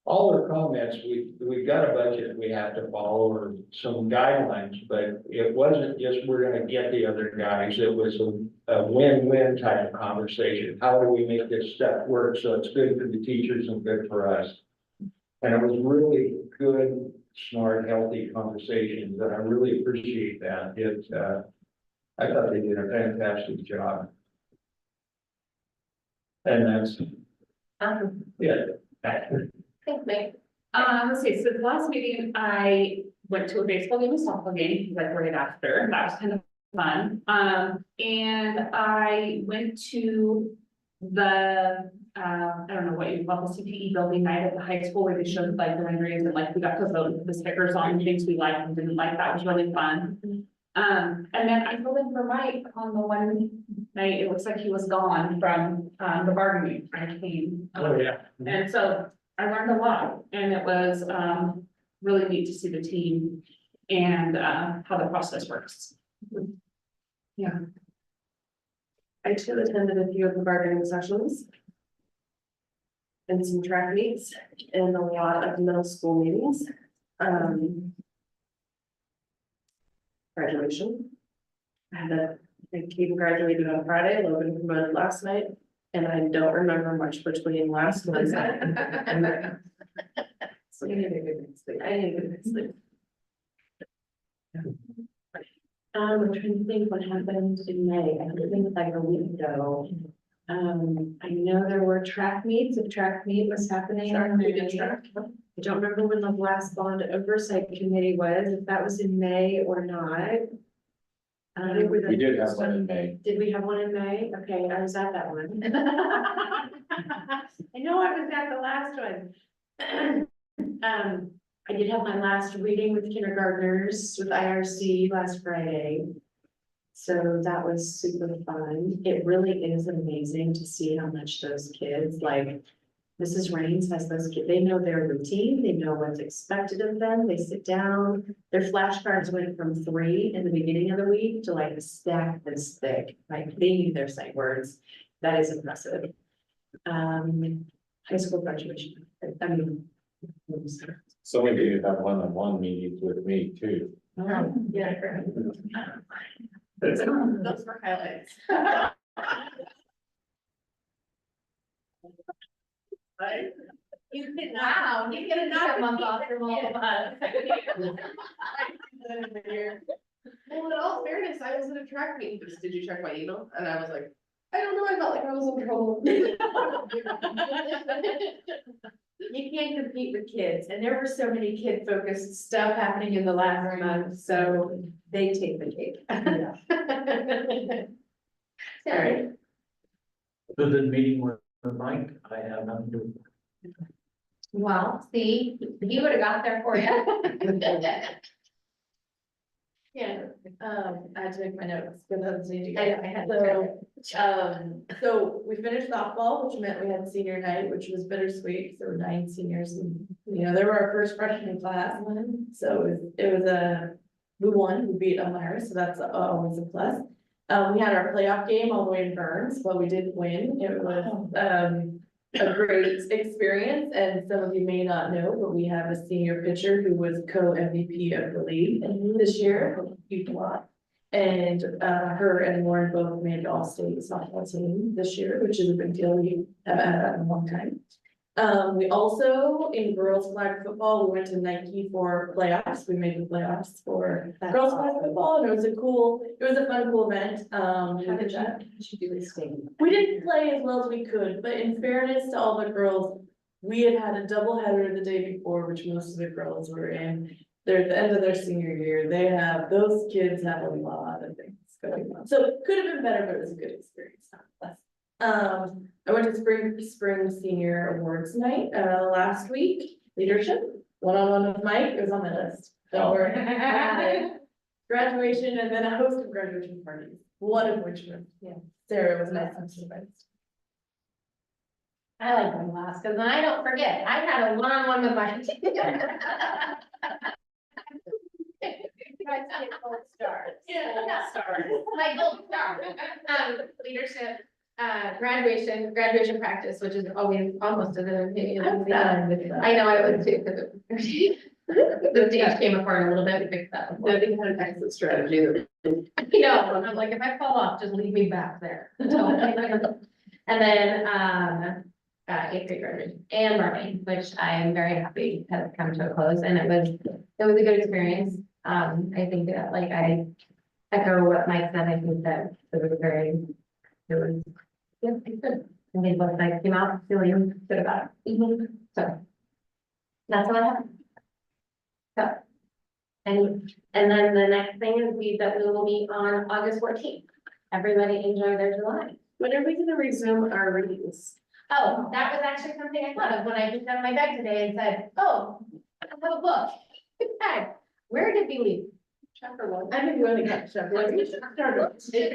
all their comments, we've got a budget we have to follow or some guidelines, but it wasn't just we're gonna get the other guys. It was a win-win type of conversation. How do we make this stuff work so it's good for the teachers and good for us? And it was really good, smart, healthy conversations, and I really appreciate that. I thought they did a fantastic job. And that's, yeah. Thanks, Mike. Let's see, so the last meeting, I went to a baseball game, a softball game, like right after, that was kind of fun. And I went to the, I don't know what you call the CPE building night at the high school where they showed like the renderings and like we got to vote the stickers on things we liked and didn't like, that was really fun. And then I filled in for Mike on the one night, it looks like he was gone from, the bargaining, I came. Oh, yeah. And so I learned a lot and it was really neat to see the team and how the process works. Yeah. I too attended a few of the bargaining sessions. And some track meets and a lot of middle school meetings. Graduation. I had a, I think Keaton graduated on Friday, Logan promoted last night, and I don't remember much between last Wednesday and then. So I need a good night's sleep. I need a good night's sleep. I'm trying to think what happened in May. I think it was like a week ago. I know there were track meets, if track meet was happening. in May. I don't remember when the last bond oversight committee was, if that was in May or not. We did have one in May. Did we have one in May? Okay, I was at that one. I know I was at the last one. I did have my last reading with kindergartners with IRC last Friday. So that was super fun. It really is amazing to see how much those kids, like Mrs. Raines has those kids, they know their routine, they know what's expected of them, they sit down. Their flashcards went from 3 in the beginning of the week to like a stack this thick, like they knew their sight words. That is impressive. High school graduation, I mean. Some of you have one-on-one meetings with me too. Yeah. Those were highlights. You could, wow, you get a month off from all of us. Well, in all fairness, I was in a track meeting, but did you check my email? And I was like, I don't know, I felt like I was in trouble. You can't compete with kids, and there were so many kid-focused stuff happening in the last month, so they take the cake. All right. So the meeting with Mike, I have nothing to do. Well, see, he would have got there for you. Yeah, I had to make my notes, but that's easy. I had to. So we finished softball, which meant we had senior night, which was bittersweet, so 9 seniors, and, you know, they were our first freshman class. So it was we won, we beat Elmira, so that's always a plus. We had our playoff game all the way in Burns, but we didn't win, it was, a great experience, and some of you may not know, but we have a senior pitcher who was co-MVP of the league this year, huge lot. And her and Lauren both made all-state softball team this year, which is a big deal. We haven't had that in a long time. We also, in girls flag football, we went to Nike for playoffs. We made the playoffs for girls flag football, and it was a fun, cool event. How did you do this thing? We didn't play as well as we could, but in fairness to all the girls, we had a double header the day before, which most of the girls were in. They're at the end of their senior year. Those kids have a lot of things going on. So it could have been better, but it was a good experience, nonetheless. I went to spring senior awards night, last week, leadership, one-on-one with Mike, it was on my list. Don't worry. Graduation and then a host of graduation parties, one of which was, Sarah was nice and surprised. I like them last, because then I don't forget, I had a one-on-one with my. My gold star, leadership, graduation practice, which is always almost as an. I know I would too, because the stage came apart a little bit, we fixed that. I think I had an exit strategy. You know, and I'm like, if I fall off, just leave me back there. And then, 8th grade graduation and learning, which I am very happy has come to a close, and it was a good experience. I think that, like, I echo what Mike said, I think that it was good. I think both sides came out feeling good about it. So. That's what I have. So. And then the next thing is that we will meet on August 14th. Everybody enjoy their July. When are we gonna resume our readings? Oh, that was actually something I thought of when I picked up my bag today and said, oh, I have a book. Hey, where did we leave? Chapter 1. I think we only got chapter one. We should start over. Let's do,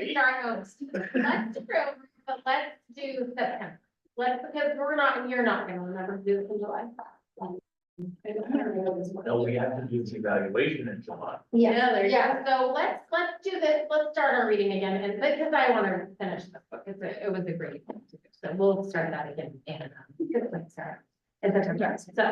but let's do September. Because you're not gonna remember to do it in July. No, we have to do the evaluation in July. Yeah, so let's do this, let's start our reading again, and because I wanna finish this book, it was a great thing to do, so we'll start that again, and, good place, Sarah. In September, so,